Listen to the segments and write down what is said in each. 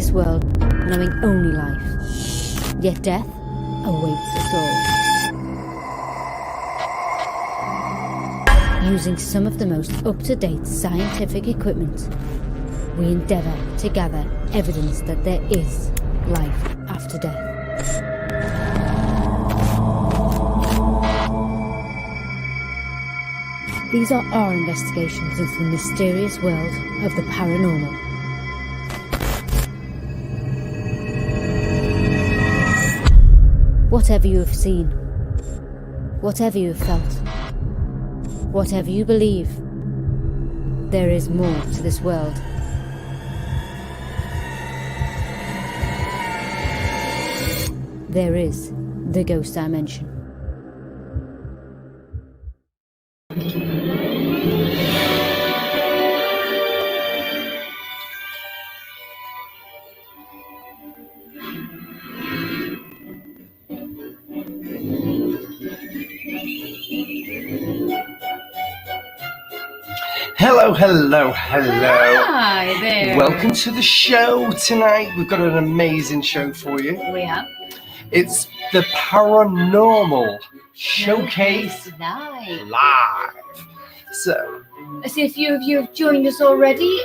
this world knowing only life. Yet death awaits us all. Using some of the most up-to-date scientific equipment, we endeavour to gather evidence that there is life after death. These are our investigations into the mysterious world of the paranormal. Whatever you have seen, whatever you have felt, whatever you believe, there is more to this world. There is the ghost dimension. Hello, hello, hello. Hi there. Welcome to the show tonight. We've got an amazing show for you. We have It's the Paranormal Showcase live. So, As if you have joined us already.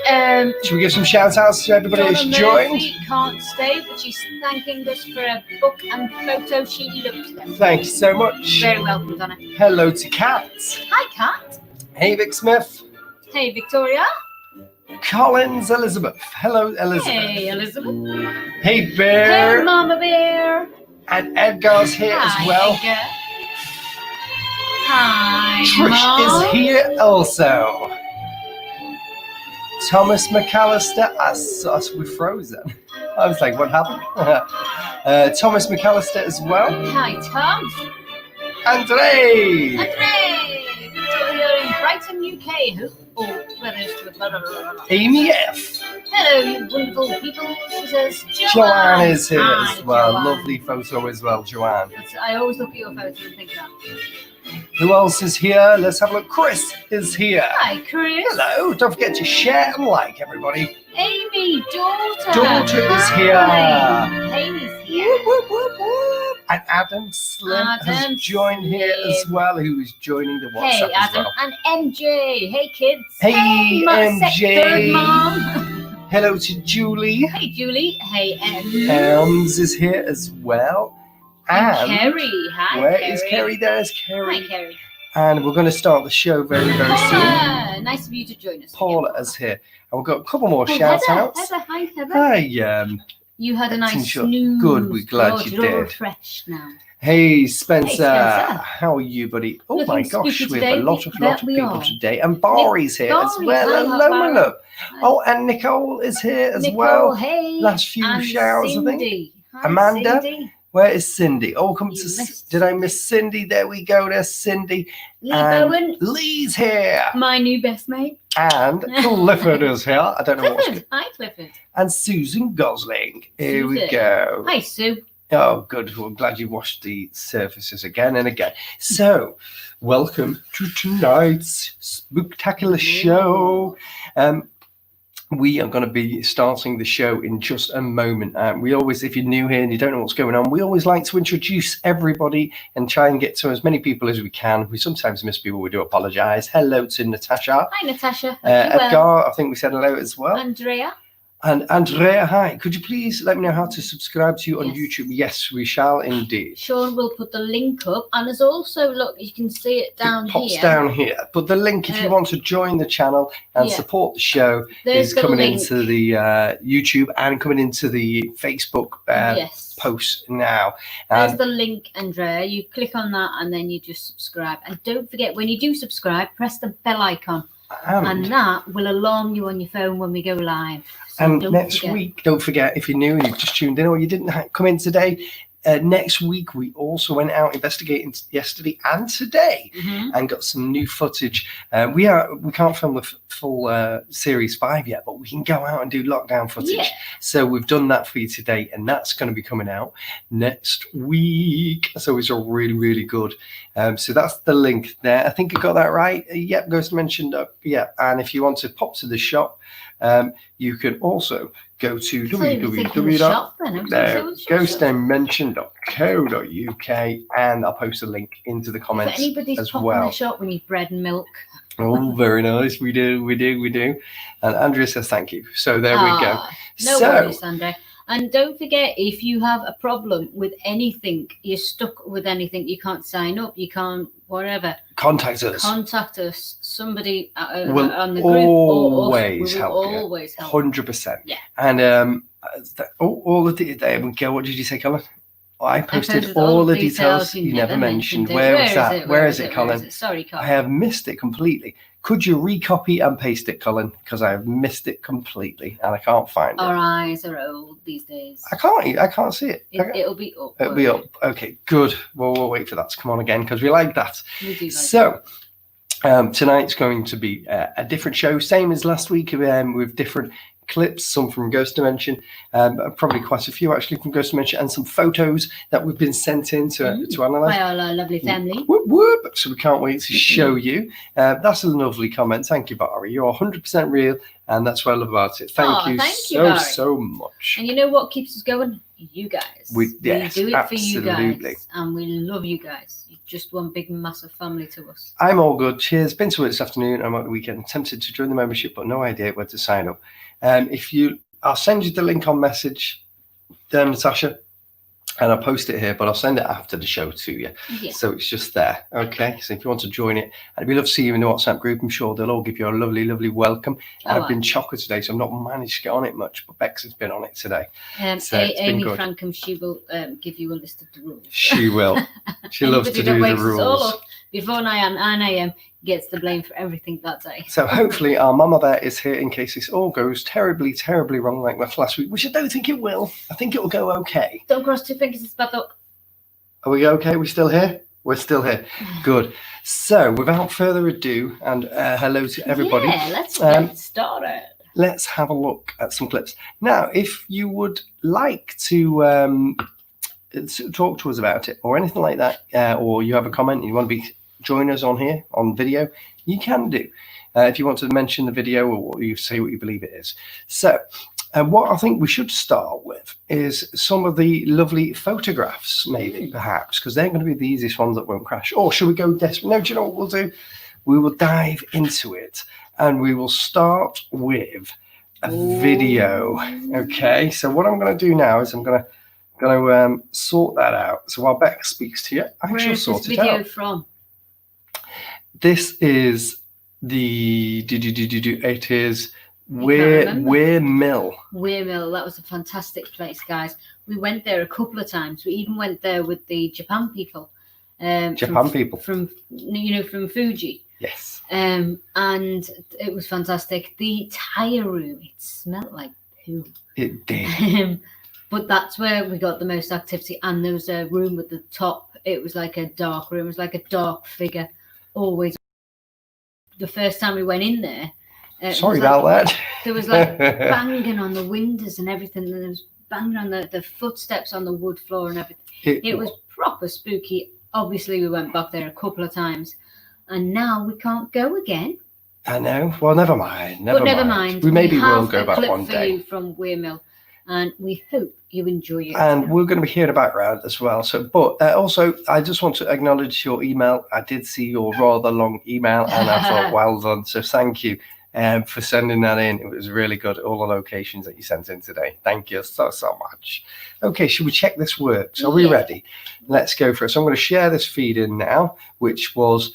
should we give some shout outs to everybody that's Donna joined? Murphy can't stay, but she's thanking us for a book and photo. She loves them. Thank you so much. Very welcome, Donna. Hello to Kat. Hi, Kat. Hey, Vic Smith. Hey, Victoria. Collins Elizabeth. Hello, Elizabeth. Hey, Elizabeth. Hey, Hey, Bear. Mama Bear. And Edgar's here Hi, as well. Edgar. Hi, Trish Mom. is here also. Thomas McAllister. We're frozen. I was like, what happened? Thomas McAllister as well. Hi, Tom. Andre. Andre. Victoria in Brighton, UK. Oh, where is the Amy F. Hello, you wonderful people. She says, Joanne is here Hi, as well. Joanne. Lovely photo as well, Joanne. I always look at your photos and think that. Who else is here? Let's have a look. Chris is here. Hi, Chris. Hello. Don't forget to share and like, everybody. Amy, daughter. Daughter is here. Hi. Amy's here. Whoop, whoop, whoop, whoop. And Adam Slim has Adam joined here as Slim. well, who is joining the WhatsApp Hey, as Adam well. and MJ. Hey, kids. Hey, MJ. Third mom. Hello to Julie. Hey, Julie. Hey, Elms is here as well. And Kerry. Hi, where Kerry. is Kerry? There's Kerry. Hi, Kerry. And we're going to start the show very, very soon. Paula. Nice of you to join us. Paula is here. And we've got a couple more Oh, shout Heather. outs. Heather. Hi, Heather. Hi, You had a nice Tinshaw. snooze. Good, we're glad God, you you're all did. refreshed now. hey, Spencer. Spencer. How are you, buddy? Oh Looking my gosh, spooky we have a today. lot of Bet we people are. today. And Barry's here as Barry, well. hello, Hello, Barry. hello. Oh, and Nicole is here as Nicole, well. hey. Last few and showers, I think. Cindy. Hi, Amanda? Cindy. Where is Cindy? Oh, come You to. missed Did I miss Cindy? There we go. There's Cindy. Lee And Bowen, Lee's here. my new best mate. And Clifford is here. I don't know what's Clifford. Hi, Clifford. And Susan Gosling. Here we Susan. go. Hi, Sue. Oh, good. Well, I'm glad you washed the surfaces again and again. So, welcome to tonight's spectacular show. We are going to be starting the show in just a moment. We always, if you're new here and you don't know what's going on, we always like to introduce everybody and try and get to as many people as we can. We sometimes miss people. We do apologize. Hello to Natasha. Hi, Natasha. Hope you're Edgar, well. I think we said hello as well. Andrea. And Andrea, hi. Could you please let me know how to subscribe to you on Yes. YouTube? Yes, we shall indeed. Sean will put the link up. And there's also, look, you can see it down It pops here. down here. But the link, if you want to join the channel and yeah. support the show, There's is the coming link. into the YouTube and coming into the Facebook Yes. posts now. There's And the link, Andrea. You click on that and then you just subscribe. And don't forget, when you do subscribe, press the bell icon. And that will alarm you on your phone when we go live. So and don't next forget. week, don't forget, if you're new and you've just tuned in or you didn't come in today, next week we also went out investigating yesterday and today Mhm. and got some new footage. We can't film the full series 5 yet, but we can go out and do lockdown footage. Yeah. So we've done that for you today, and that's going to be coming out next week. So it's all really, really good. So that's the link there. I think I got that right. Yep, Ghost mentioned. Yeah, and if you want to pop to the shop, you can also go to So you think in the shop then? I was gonna say, what's your shop? ghostdimension.co.uk, and I'll post a link into the comments If anybody's as popping well. the shop, we need bread and milk. Oh, very nice. We do. And Andrea says thank you. So there we go. No worries, Andre. And don't forget, if you have a problem with anything, you're stuck with anything, you can't sign up, you can't whatever. Contact us. Somebody We'll on the group. always or us. help We will you. always help. 100%. Yeah. And all of the what did you say, Colin? I posted all the details you never mentioned. Where is that? Where is it, Colin? Sorry, Colin. I have missed it completely. Could you recopy and paste it, Colin? Because I have missed it completely and I can't find it. Our eyes are old these days. I can't see it. It'll be up. It'll be up. Okay, good. Well, we'll wait for that to come on again because we like that. We do like so, tonight's going to be a different show, same as last week, with different clips, some from Ghost Dimension, probably quite a few actually from Ghost Dimension, and some photos that we've been sent in to analyse. By our lovely family. Whoop, whoop. So we can't wait to show you. That's a lovely comment. Thank you, Barry. You're 100% real, and that's what I love about it. Thank you so much. And you know what keeps us going? You guys. We do it for you guys, and we love you guys. You're just one big massive family to us. I'm all good. Cheers. Been to it this afternoon. I'm at the weekend. Tempted to join the membership, but no idea where to sign up. I'll send you the link on message, Natasha, and I'll post it here, but I'll send it after the show to you. Yeah. So it's just there. Okay. So if you want to join it, I'd be love to see you in the WhatsApp group. I'm sure they'll all give you a lovely, lovely welcome. I've been chocker today, so I've not managed to get on it much, but Bex has been on it today. So Amy Frankham, she will give you a list of the rules. She will. She loves to do the rules. Before 9 a.m. gets the blame for everything that day. So hopefully our Mama Bear is here in case this all goes terribly, terribly wrong like last week, which I don't think it will. I think it'll go okay. Don't cross two fingers, it's bad luck. Are we okay? We're still here? We're still here. Good. So without further ado, and hello to everybody. Yeah, let's get started. Let's have a look at some clips. Now, if you would like to talk to us about it or anything like that, or you have a comment and you want to join us on here on video, you can do. If you want to mention the video or what you say what you believe it is. So what I think we should start with is some of the lovely photographs, maybe, perhaps, because they're going to be the easiest ones that won't crash. Or should we go desperate? No, do you know what we'll do? We will dive into it and we will start with a video. Okay, so what I'm going to do now is I'm going to sort that out. So while Beck speaks to you, I shall sort it out. Where is this video from? This is it is Weir Mill. Weir Mill, that was a fantastic place, guys. We went there a couple of times. We even went there with the Japan people. From Fuji. Yes. And it was fantastic. The tire room, it smelled like poo. It did. But that's where we got the most activity. And there was a room at the top. It was like a dark room. It was like a dark figure. Always. The first time we went in there. Sorry about that. There was like banging on the windows and everything. And there was banging on the footsteps on the wood floor and everything. It was proper spooky. Obviously, we went back there a couple of times. And now we can't go again. I know. Well, never mind. Never mind. We maybe will go back one day. For you from Weir Mill. And we hope you enjoy it. And we're going to be here in the background as well. So, but also, I just want to acknowledge your email. I did see your rather long email, and I thought, well done. So, thank you for sending that in. It was really good. All the locations that you sent in today. Thank you so much. Okay, should we check this works? Are we ready? Let's go for it. So, I'm going to share this feed in now, which was,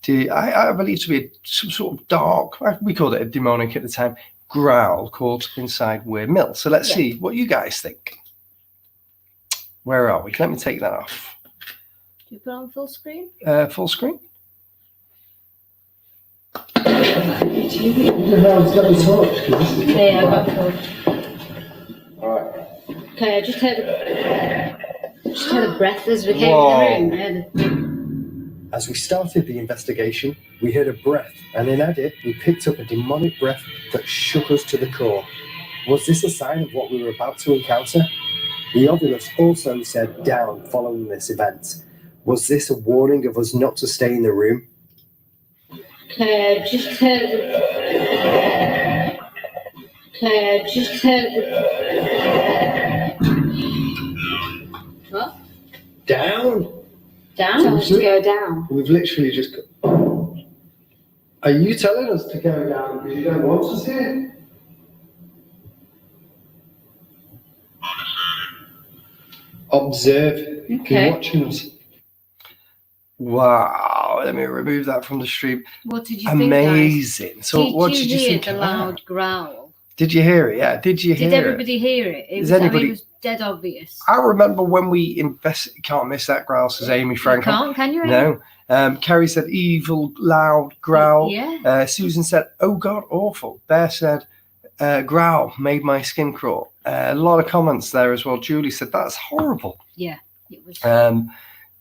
I believe to be some sort of dark. We called it a demonic at the time. Growl called inside Weir Mill. So let's see what you guys think. Where are we? Let me take that off. Do you put on full screen? Full screen. Okay, I've got full. All right. Okay, I just heard a breath as we came in the room. As we started the investigation, we heard a breath, and in it, we picked up a demonic breath that shook us to the core. Was this a sign of what we were about to encounter? The others also said down following this event. Was this a warning of us not to stay in the room? Claire, just heard what? Down. Down? Tell us to go down. We've literally just. Are you telling us to go down because you don't want us here? Observe. Okay. You're watching us. Wow. Let me remove that from the stream. What did you Amazing. think, guys? So what did you think the of loud that? growl? Did you hear it? Yeah. Did you hear it? Did everybody hear it? It was, anybody... it was dead obvious. I remember when we can't miss that growl, says Amy Frank. You can you? Amy? No. Kerry said evil, loud growl. Yeah. Susan said, oh God, awful. Bear said, growl made my skin crawl. A lot of comments there as well. Julie said, that's horrible. Yeah, it was.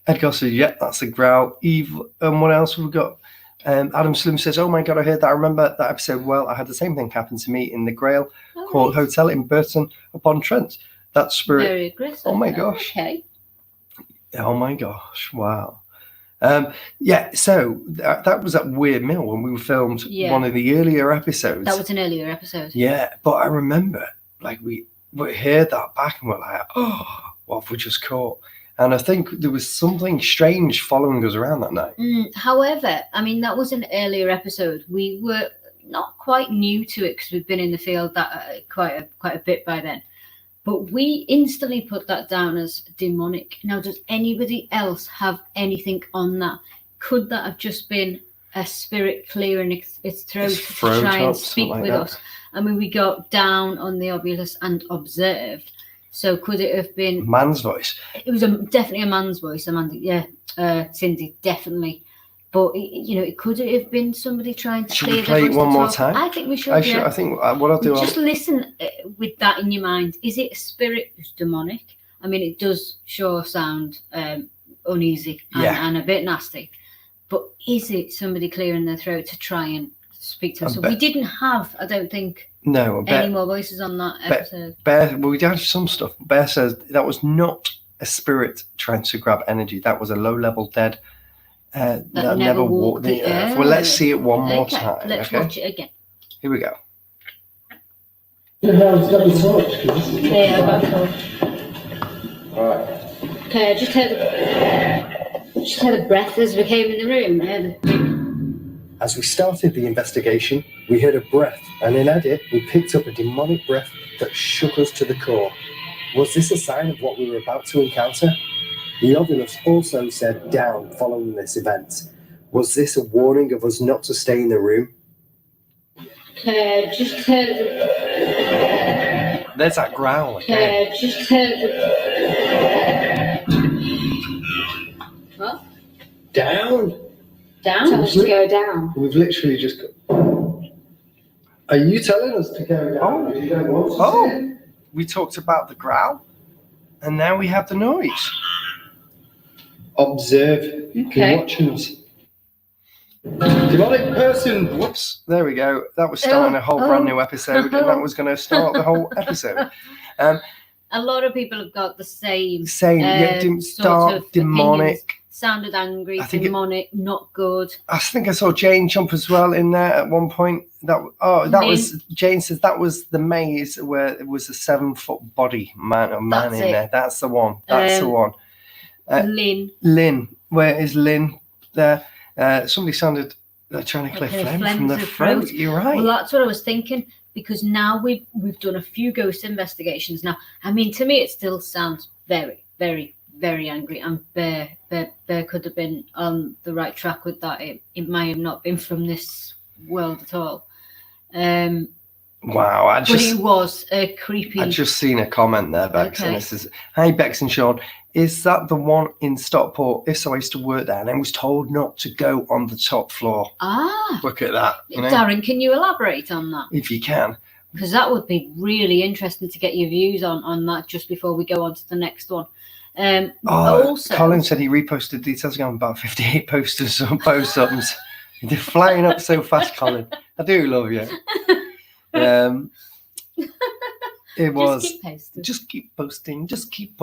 Edgar said, yeah, that's a growl. Evil. And what else have we got? Adam Slim says, oh my God, I heard that. I remember that episode well. I had the same thing happen to me in the Grail Court Hotel in Burton upon Trent. That spirit. Very aggressive. Oh my gosh. Okay. Oh my gosh. Wow. Yeah, so that was at Weird Mill when we filmed one of the earlier episodes. That was an earlier episode. Yeah, but I remember, like, we heard that back and we're like, oh, what have we just caught? And I think there was something strange following us around that night. However, I mean, that was an earlier episode. We were not quite new to it because we've been in the field that quite a bit by then. But we instantly put that down as demonic. Now, does anybody else have anything on that? Could that have just been a spirit clearing its throat to try and speak with us? I mean, we got down on the obvious and observed. So could it have been... man's voice? It was definitely a man's voice, Amanda. Yeah, Cindy, definitely. But, it could have been somebody trying to Should we play it one more time? I think we should, I think what I'll do... Just listen with that in your mind. Is it a spirit who's demonic? I mean, it does sure sound uneasy and a bit nasty. But is it somebody clearing their throat to try and speak to us? So we didn't have, I don't think, any more voices on that episode. Bear, well, we did have some stuff. Bear says that was not a spirit trying to grab energy. That was a low-level dead... that never walked the earth. Well, let's see it one more time. Let's watch it again. Here we go. Alright. Okay, I just heard a breath as we came in the room. As we started the investigation, we heard a breath, and in edit, we picked up a demonic breath that shook us to the core. Was this a sign of what we were about to encounter? The Ovilus also said down following this event. Was this a warning of us not to stay in the room? Just heard... There's that growl again. Just heard... What? Down? Down? Tell us to go down. We've literally just... Are you telling us to go down? You don't want to we talked about the growl, and now we have the noise. Observe. Okay. You're watching us. Demonic person. Whoops. There we go. That was starting a whole brand new episode, and that was going to start the whole episode. A lot of people have got the same dark, of demonic. Opinions. Sounded angry, demonic, not good. I think I saw Jane jump as well in there at one point. That was Jane says that was the maze where it was a 7-foot body man in there. That's the one. That's the one. Lynn, where is Lynn? There. Somebody sounded trying to clear phlegm from the throat. You're right. Well, that's what I was thinking, because now we've done a few ghost investigations. Now, I mean, to me, it still sounds very, very, very angry, and Bear could have been on the right track with that. It may have not been from this world at all. Wow, but it was a creepy... I just seen a comment there, Bex, and it says, hi, Bex and Sean, is that the one in Stockport? If so, I used to work there, and I was told not to go on the top floor. Look at that. Darren, can you elaborate on that? If you can. Because that would be really interesting to get your views on that just before we go on to the next one. Also, Colin said he reposted details ago about 58 posters on post-ups. They're flying up so fast, Colin. I do love you. It was just keep posting, just keep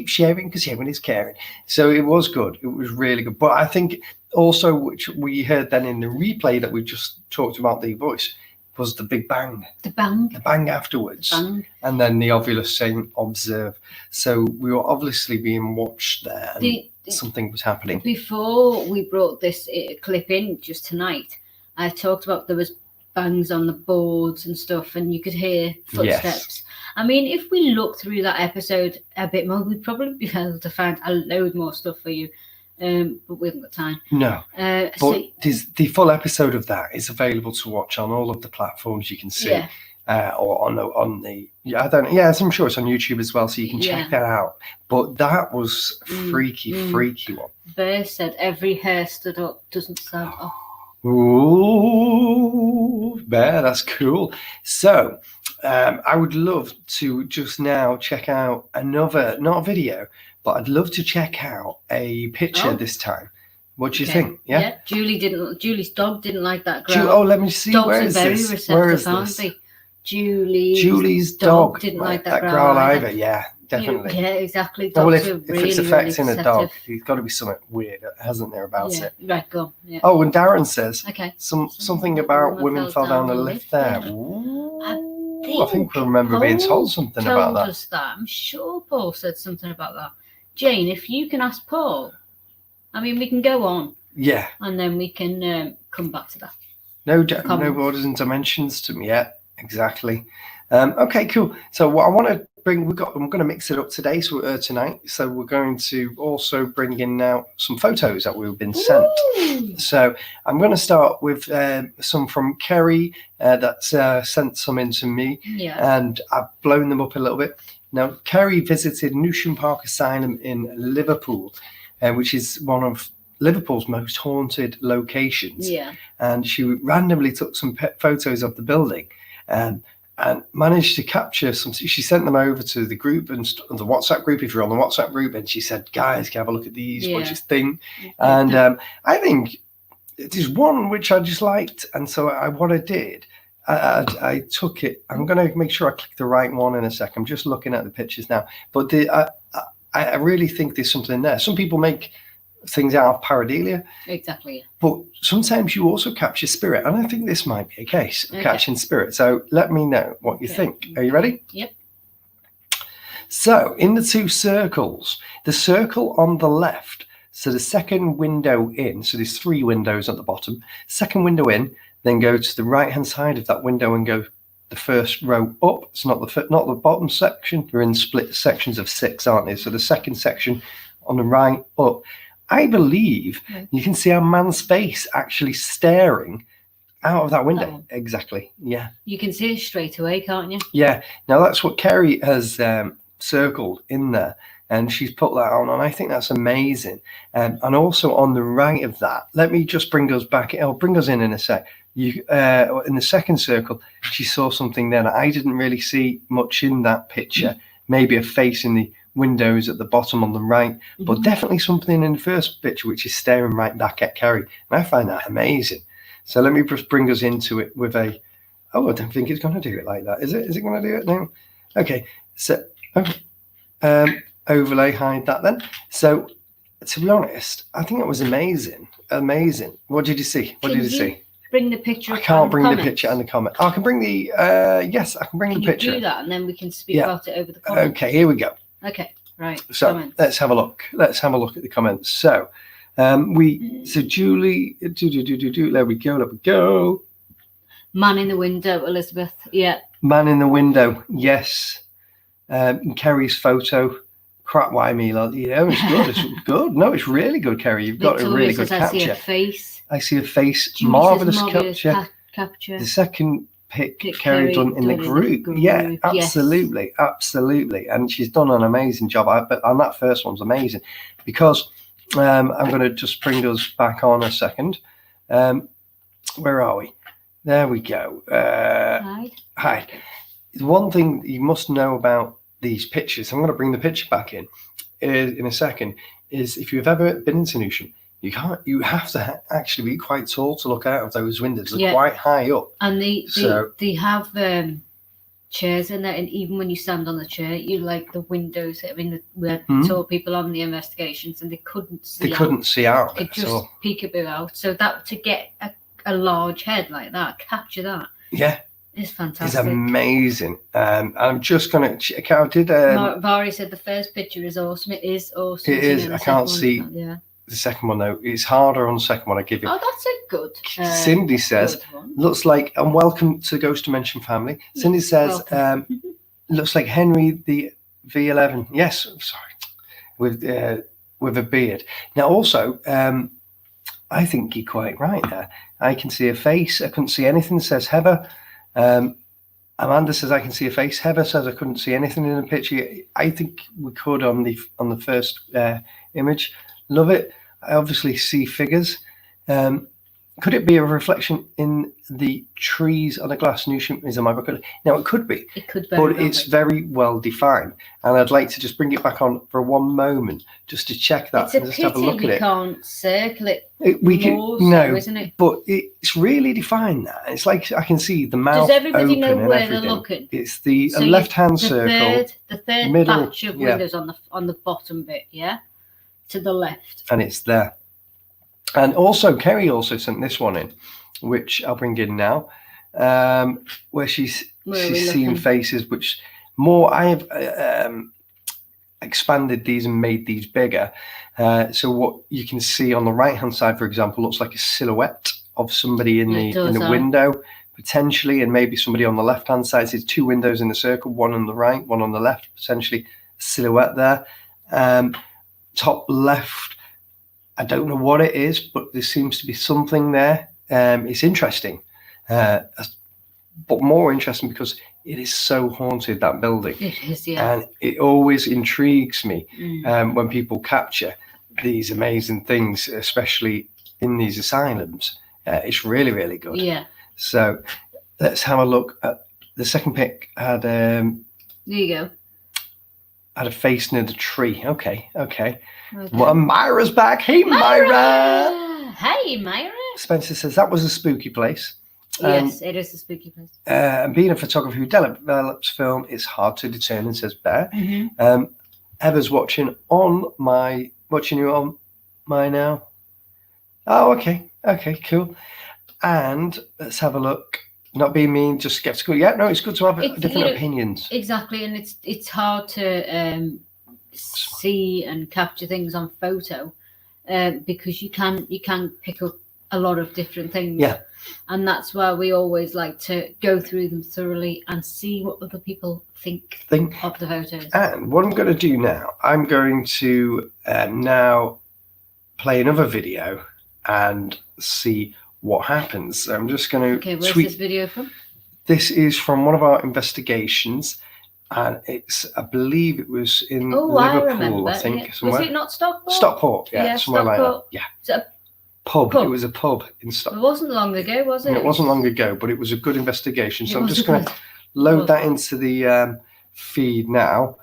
sharing, because sharing is caring. So it was good. It was really good. But I think also, which we heard then in the replay that we just talked about, the voice was the big bang. The bang. The bang afterwards. Bang. And then the obvious saying, observe. So we were obviously being watched there. And something was happening. Before we brought this clip in just tonight, I talked about there was bangs on the boards and stuff, and you could hear footsteps. Yes. I mean, if we look through that episode a bit more, we'd probably be able to find a load more stuff for you. But we haven't got time. No. But the full episode of that is available to watch on all of the platforms you can see. Yeah. Or on the I'm sure it's on YouTube as well, so you can check that out. But that was freaky one. Bear said every hair stood up, doesn't stand up. Ooh, Bear, that's cool. So I would love to just now check out another, not a video, but I'd love to check out a picture this time. What do you think? Yeah. Julie's dog didn't like that growl. Oh, let me see. Dogs Where is are very this? receptive, Where is aren't this? they? Julie's dog didn't like that growl either. Yeah, definitely. Yeah, exactly. Dogs if it's affecting a dog, there's got to be something weird, hasn't there, about it? Right, go. Yeah. Oh, and Darren says something Something about women fell down a lift there. I think we remember being told something about that. I'm sure Paul said something about that. Jane, if you can ask Paul, I mean, we can go on. Yeah. And then we can come back to that. No borders and dimensions to me yet. Exactly. Okay, cool. So what I want to bring, I'm going to mix it up today, tonight. So we're going to also bring in now some photos that we've been sent. Ooh. So I'm going to start with some from Kerry that's sent some in to me. Yeah. And I've blown them up a little bit. Now, Kerry visited Newsham Park Asylum in Liverpool, which is one of Liverpool's most haunted locations. Yeah. And she randomly took some photos of the building and managed to capture some. She sent them over to the group and the WhatsApp group, if you're on the WhatsApp group, and she said, guys, can I have a look at these? What do you think? And I think it is one which I just liked. And so what I did, I took it. I'm going to make sure I click the right one in a sec. I'm just looking at the pictures now. But I really think there's something there. Some people make things out of pareidolia. Exactly. But sometimes you also capture spirit. And I think this might be a case of catching spirit. So let me know what you think. Are you ready? Yep. So in the two circles, the circle on the left, so the second window in, so there's 3 windows at the bottom, second window in, then go to the right-hand side of that window and go the first row up. It's not the bottom section. They're in split sections of 6, aren't they? So the second section on the right up. I believe you can see a man's face actually staring out of that window. Exactly. Yeah. You can see it straight away, can't you? Yeah. Now that's what Kerry has circled in there. And she's put that on, and I think that's amazing. And also on the right of that, let me just bring us back. I'll bring us in a sec. You in the second circle, she saw something there that I didn't really see much in that picture. Maybe a face in the windows at the bottom on the right, but definitely something in the first picture which is staring right back at Kerry. And I find that amazing. So let me just bring us into it with I don't think it's going to do it like that. Is it? Is it going to do it now? Okay. So overlay, hide that then. So to be honest, I think it was amazing. What did you see? What did you see? Bring the picture. I can't bring the picture and the comment. I can bring the yes, I can bring the picture. Do that, and then we can speak about it over the comments. Okay, here we go. Okay, right. So comments. Let's have a look. Let's have a look at the comments. So Julie, there we go. Man in the window, Elizabeth. Yeah. Man in the window. Yes. Kerry's photo. Crap, why me? Yeah, it's good. It's good. No, it's really good, Kerry. You've got a really good capture. I see a face. I see a face. Marvelous capture. The second pick Kerry done in the group. Yeah, absolutely, absolutely. And she's done an amazing job. But on that first one's amazing because I'm going to just bring us back on a second. Where are we? There we go. Hide. One thing you must know about these pictures, I'm going to bring the picture back in a second, is if you've ever been into Newsham, you have to actually be quite tall to look out of those windows. They're quite high up. And they have chairs in there, and even when you stand on the chair, you like the windows. I mean, we had tall people on the investigations, and they couldn't see out. They could just peek a bit out. So that to get a large head like that, capture that. Yeah. It's is fantastic. amazing. I'm just going to check out. Vari said the first picture is awesome. It is awesome. It is. And I the can't second see one's not, yeah. the second one though. It's harder on the second one. I give you. Oh, that's a good. Cindy says, good one. looks like, and welcome to Ghost Dimension family. Cindy says, looks like Henry the V11. Yes, sorry, with a beard. Now, also, I think you're quite right there. I can see a face. I couldn't see anything. Says Heather. Amanda says I can see a face. Heather says I couldn't see anything in the picture. I think we could on the first image. Love it. I obviously see figures. Could it be a reflection in the trees on the glass? Newsham is on my book. Now it could be. It could be, but it's very well defined. And I'd like to just bring it back on for one moment, just to check that it's a and just pity have a look at we it. can't circle it. We can no, isn't it? But it's really defined. That it's like I can see the mouth. Does everybody know open where and they're everything. looking? It's the So left-hand circle, the third middle, batch of windows on the bottom bit, yeah, to the left. and it's there. And also, Kerry also sent this one in, which I'll bring in now, where she's seeing faces, which more I have expanded these and made these bigger. So what you can see on the right-hand side, for example, looks like a silhouette of somebody in the window, potentially, and maybe somebody on the left-hand side. So there's two windows in the circle, one on the right, one on the left, potentially a silhouette there. Top left, I don't know what it is, but there seems to be something there. It's interesting, but more interesting because it is so haunted, that building. It is, yeah. And it always intrigues me when people capture these amazing things, especially in these asylums. It's really, really good. Yeah. So let's have a look at the second pic. Had there you go. Had a face near the tree. Okay. Well, Myra's back. Hey, Myra. Hey, Myra. Spencer says that was a spooky place. Yes, it is a spooky place. And being a photographer who develops film, it's hard to determine, says Bear. Eva's watching you on my now. Oh, okay, cool. And let's have a look. Not being mean, just skeptical. Yeah, no, it's good to have different opinions. Exactly, and it's hard to see and capture things on photo because you can pick up a lot of different things. Yeah. And that's why we always like to go through them thoroughly and see what other people think of the photos. And what I'm going to do now, I'm going to now play another video and see what happens. So I'm just going to where's this video from? This is from one of our investigations, and I believe it was in Liverpool, I think. Yeah. Somewhere. Was it not Stockport? Stockport, yeah, somewhere Stockport. like that. Yeah. Is it a pub? pub? It was a pub in Stockport. It wasn't long ago, was it? It wasn't long ago, but it was a good investigation. So I'm just going to load that into the feed now.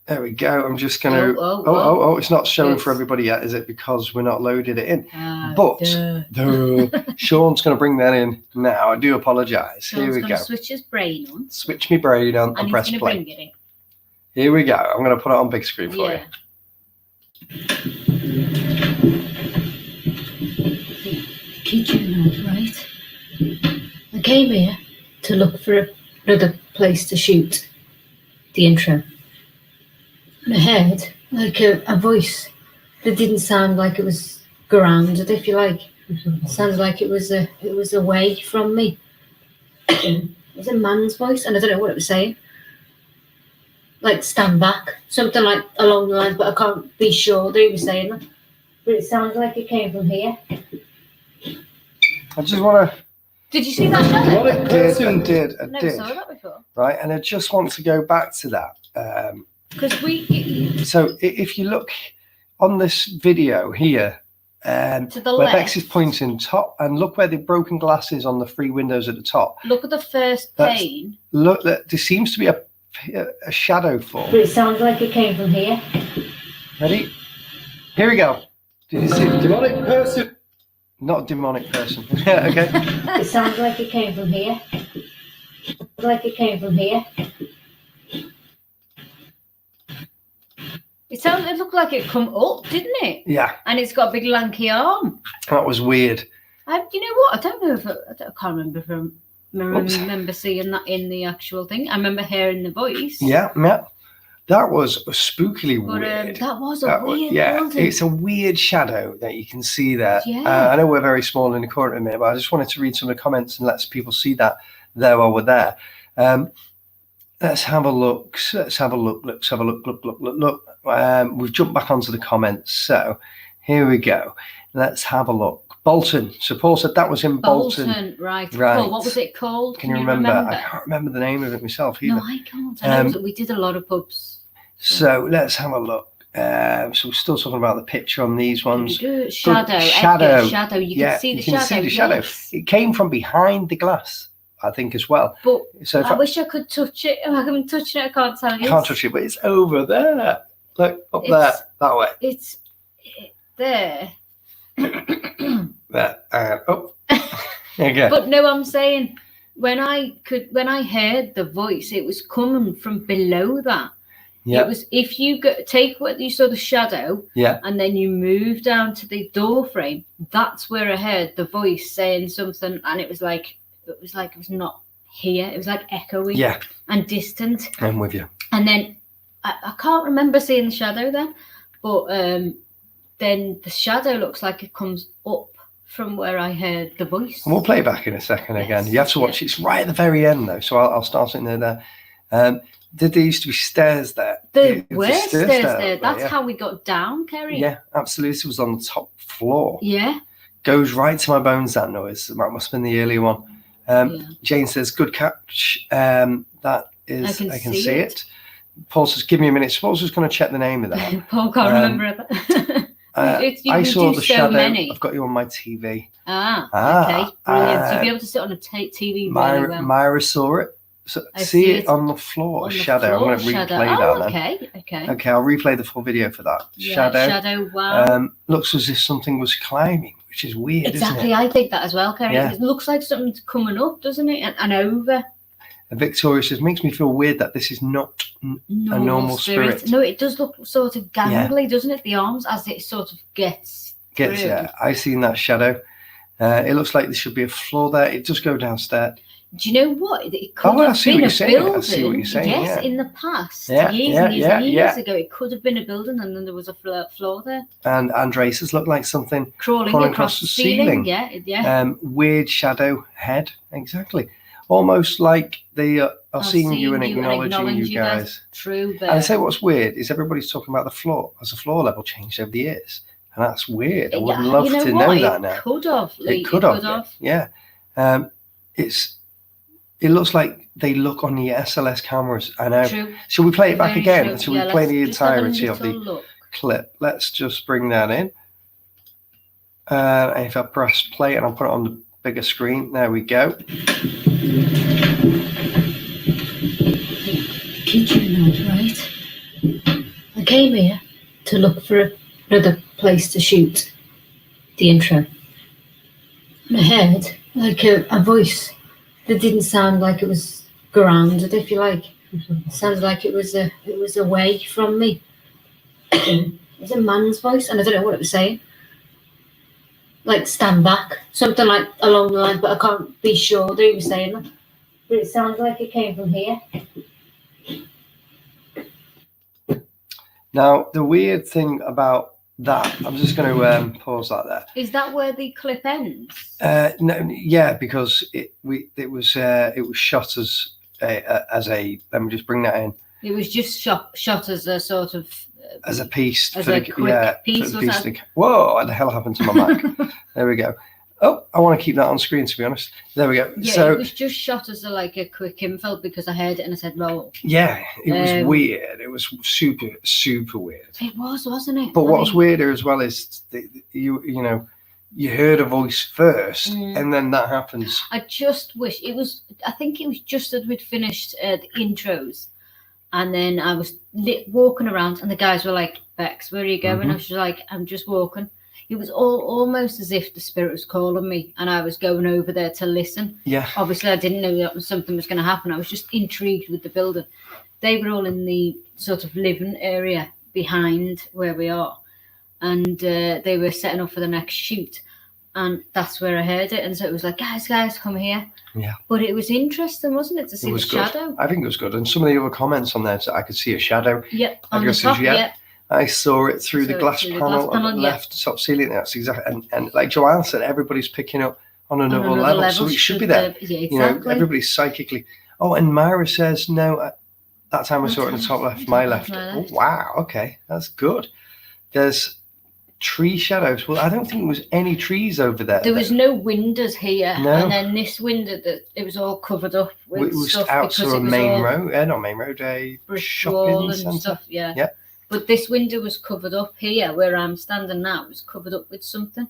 There we go. I'm just going to. Oh! It's not showing for everybody yet, is it? Because we're not loaded it in. But Sean's going to bring that in now. I do apologise. Here we go. Switch his brain on. Switch my brain on and press play. Bring it in. Here we go. I'm going to put it on big screen for you. Kid you not, right? I came here to look for another place to shoot the intro. And I heard like a voice that didn't sound like it was grounded, if you like. It sounded like it was away from me. It was a man's voice, and I don't know what it was saying. Like stand back, something like along the lines, but I can't be sure that he was saying that. But it sounds like it came from here. I just want to. Did you see that shadow? What it did, I did. Never saw that before. Right, and I just want to go back to that. Because So if you look on this video here, to the where left, Bex is pointing top, and look where the broken glass is on the three windows at the top. Look at the first pane. Look, there seems to be a shadow fall. But it sounds like it came from here. Ready? Here we go. Did you see Demonic person? Not a demonic person. Okay. It sounds like it came from here. It looked like it come up, didn't it? Yeah. And it's got a big lanky arm. That was weird. You know what? I don't know if I can't remember remember seeing that in the actual thing. I remember hearing the voice. Yeah. That was spookily But weird. that was a weird building. It's a weird shadow that you can see there. Yeah. I know we're very small in the corner at the minute, but I just wanted to read some of the comments and let people see that there while we're there. Let's have a look. Let's have a look. Look. We've jumped back onto the comments. So here we go. Let's have a look. Bolton. So Paul said that was in Bolton. Right. Paul, what was it called? Can you remember? I can't remember the name of it myself either. No, I can't. I know we did a lot of pubs. So let's have a look. So we're still talking about the picture on these ones. Shadow. You can see the shadow. See the shadow. Yes. It came from behind the glass, I think, as well. But so I wish I could touch it. If I haven't touched it, I can't tell you. Can't touch it, but it's over there. Look up there, that way. It's there. There. Up. There you go. But no, I'm saying when I heard the voice, it was coming from below that. Yeah. It was if you take what you saw the shadow, and then you move down to the door frame. That's where I heard the voice saying something, and it was like it was not here. It was like echoey, and distant. I'm with you. And then I can't remember seeing the shadow then, but then the shadow looks like it comes up from where I heard the voice. And we'll play it back in a second again. You have to watch. It's right at the very end though, so I'll start it there. Did there used to be stairs there? There were stairs there. That's how we got down, Kerry. Yeah, absolutely. It was on the top floor. Yeah. Goes right to my bones, that noise. That must have been the earlier one. Jane says, good catch. That is, I can see it. Paul says, give me a minute. Suppose I was going to check the name of that. Paul can't remember that. I saw the shadow. Many. I've got you on my TV. Okay, brilliant. So you'll be able to sit on a TV really well. Myra saw it. So see it on the floor. Shadow. I'm going to replay that then. Okay, I'll replay the full video for that. Shadow, wow. Looks as if something was climbing, which is weird, exactly, isn't it? I think that as well, Kerry. Yeah. It looks like something's coming up, doesn't it? And over. And Victoria says, makes me feel weird that this is not a normal spirit. No, it does look sort of gangly, doesn't it? The arms, as it sort of gets through. Yeah, I've seen that shadow. It looks like there should be a floor there. It does go downstairs. Do you know what? It could have been a building. I see what you're saying. Yes, in the past, years ago, it could have been a building, and then there was a floor there. And Andres says, looked like something crawling across the ceiling. Yeah. Weird shadow head, exactly. Almost like they are seeing you and acknowledging you guys. True. And I say what's weird is everybody's talking about the floor. Has the floor level changed over the years? And that's weird. I would love to know that now. It could have. It could have. Yeah. It looks like they look on the SLS cameras. I know. True. Shall we play it back again? Shall we play the entirety of the clip? Let's just bring that in. And if I press play and I'll put it on the bigger screen, there we go. Kid you not, right? I came here to look for another place to shoot the intro. And I heard like a voice that didn't sound like it was grounded, if you like. It sounded like it was away from me. It was a man's voice, and I don't know what it was saying. Like stand back, something like along the line, but I can't be sure that he was saying that. But it sounds like it came from here. Now, the weird thing about that, I'm just going to pause that there. Is that where the clip ends? No, yeah, because it was shot as a. Let me just bring that in. It was just shot as a sort of. As a piece. As a quick piece. Whoa! What the hell happened to my Mac? There we go. Oh, I want to keep that on screen, to be honest. There we go. Yeah, so it was just shot as a quick info because I heard it and I said roll. Yeah, it was weird. It was super, super weird. It was, wasn't it? But what's weirder as well is you heard a voice first, and then that happens. I just wish it was. I think it was just as we'd finished the intros, and then I was walking around, and the guys were like, "Bex, where are you going?" I was just like, "I'm just walking." It was almost as if the spirit was calling me, and I was going over there to listen. Yeah. Obviously, I didn't know that something was going to happen. I was just intrigued with the building. They were all in the sort of living area behind where we are, and they were setting up for the next shoot. and that's where I heard it. And so it was like, guys, come here. Yeah. But it was interesting, wasn't it, to see It was the good. shadow? I think it was good. And some of the other comments on there, so I could see a shadow. Yep, on Edgar the says, top, yeah. yep. I saw it through the glass through the panel glass on the panel, yeah. left top ceiling. That's exactly. And like Joanne said, everybody's picking up on another level, so it should be there. Yeah, exactly. You know, everybody's psychically. Oh, and Myra says, no, that time I saw it on the top left, my left. Oh, wow, okay, that's good. There's tree shadows. Well, I don't think there was any trees over there. There was no windows here, No. and then this window that it was all covered up with it was stuff out because to it was main all road, not main road, a brick shopping wall and centre. stuff. Yeah. Yeah. But this window was covered up here, where I'm standing now. It was covered up with something,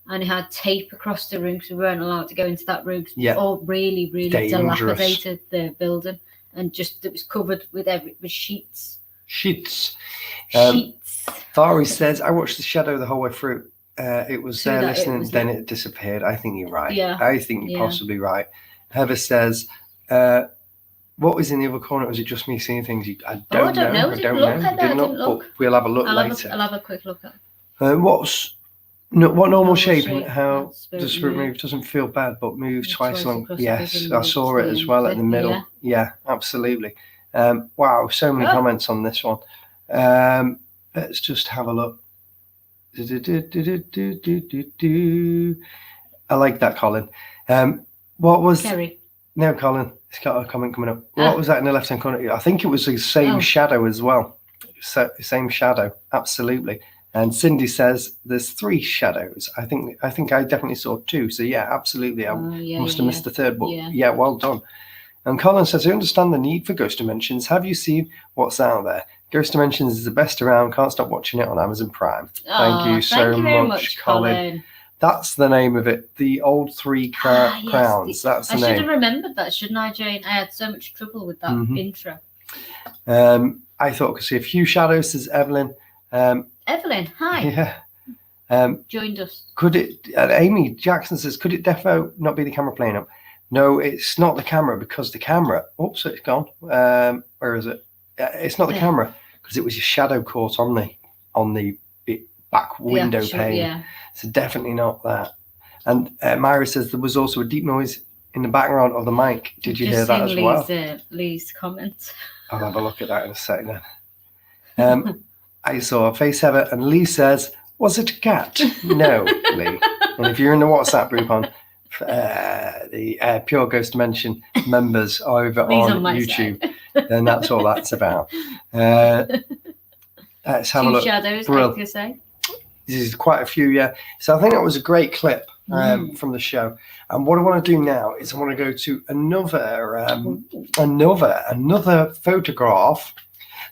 and it had tape across the room because we weren't allowed to go into that room. Yeah. All really, really Dangerous. dilapidated the building, and just it was covered with with sheets. Sheets. Sheets. Fari says, I watched the shadow the whole way through. It was So there that listening, it was then it disappeared. I think you're right. Yeah. I think you're Yeah. possibly right. Heather says, what was in the other corner? Was it just me seeing things? I don't know. I don't know. Didn't look, but we'll have a look later. I'll have a quick look at. What normal Normal shape shape, and how spirit the spirit move. move doesn't feel bad, but moves twice Twice long. across Yes, everything, I moves saw it as well at the the- middle. yeah. Yeah, absolutely. Wow, so many Oh. comments on this one. Let's just have a look. I like that, Colin. What was Kerry. no, Colin? It's got a comment coming up. What was that in the left-hand corner? I think it was the same Oh. shadow as well. So, same shadow, absolutely. And Cindy says there's 3 shadows. I think I definitely saw 2. So yeah, absolutely. I must have missed the third, but yeah, well done. And Colin says, I understand the need for Ghost Dimensions. Have you seen what's out there? Ghost Dimensions is the best around. Can't stop watching it on Amazon Prime. Thank you so very much, Colin. That's the name of it. The old 3 crowns. That's the I name. should have remembered that, shouldn't I, Jane? I had so much trouble with that intro. I thought I could see a few shadows, says Evelyn. Evelyn, hi. Yeah. Joined us. Could it, Amy Jackson says, could it defo not be the camera playing up? No, it's not the camera because the camera, oops, it's gone. Where is it? It's not the camera because it was your shadow caught on the back window pane. Yeah. So definitely not that. And Myra says there was also a deep noise in the background of the mic. Did you hear that as well? Lee's comment. I'll have a look at that in a second then. I saw a face Heather and Lee says, was it a cat? No, Lee. And if you're in the WhatsApp group on the Pure Ghost Dimension members over on YouTube, then that's all that's about. Let's have a look. 2 shadows, like you say. This is quite a few, yeah. So I think that was a great clip from the show. And what I want to do now is I want to go to another photograph.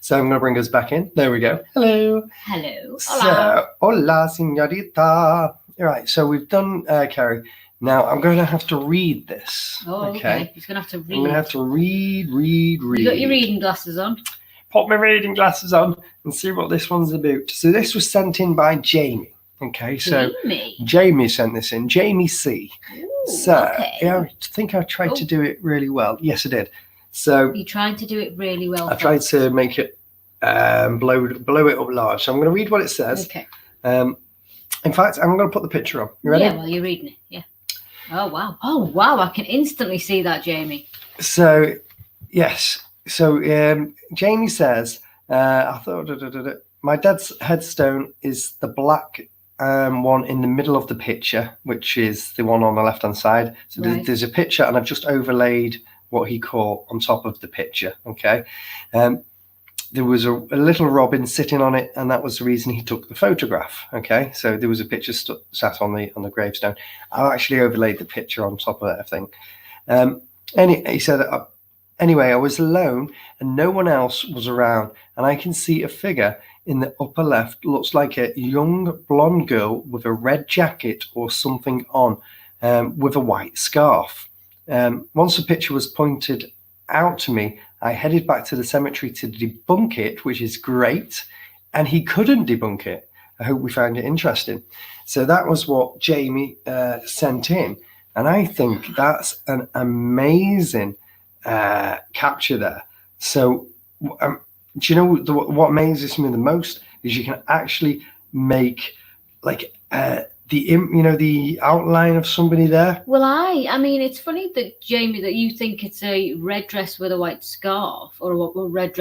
So I'm going to bring us back in. There we go. Hello. Hello. So, hola, señorita. All right. So we've done Carrie. Now I'm going to have to read this. Oh, okay. He's going to have to read. I'm going to have to read. You got your reading glasses on? Pop my reading glasses on and see what this one's about. So this was sent in by Jamie. Okay, so Jamie sent this in. Jamie C. Ooh, so yeah, I think I tried to do it really well. Yes, I did. So you tried to do it really well. I tried to make it blow it up large. So I'm going to read what it says. Okay. In fact, I'm going to put the picture on. You ready? Yeah, well, you're reading it. Yeah. Oh wow! I can instantly see that, Jamie. So yes. So Jamie says, I thought my dad's headstone is the black one in the middle of the picture, which is the one on the left hand side. So there's a picture, and I've just overlaid what he caught on top of the picture. Okay. There was a little robin sitting on it, and that was the reason he took the photograph. Okay, so there was a picture sat on the gravestone. I actually overlaid the picture on top of that thing. He said, anyway, I was alone and no one else was around, and I can see a figure in the upper left. Looks like a young blonde girl with a red jacket or something on, with a white scarf. Once the picture was pointed out to me, I headed back to the cemetery to debunk it, which is great, and he couldn't debunk it. I hope we found it interesting. So that was what Jamie sent in, and I think that's an amazing capture there. So do you know what amazes me the most is you can actually make like the outline of somebody there. Well, I mean, it's funny that Jamie, that you think it's a red dress with a white scarf, or a red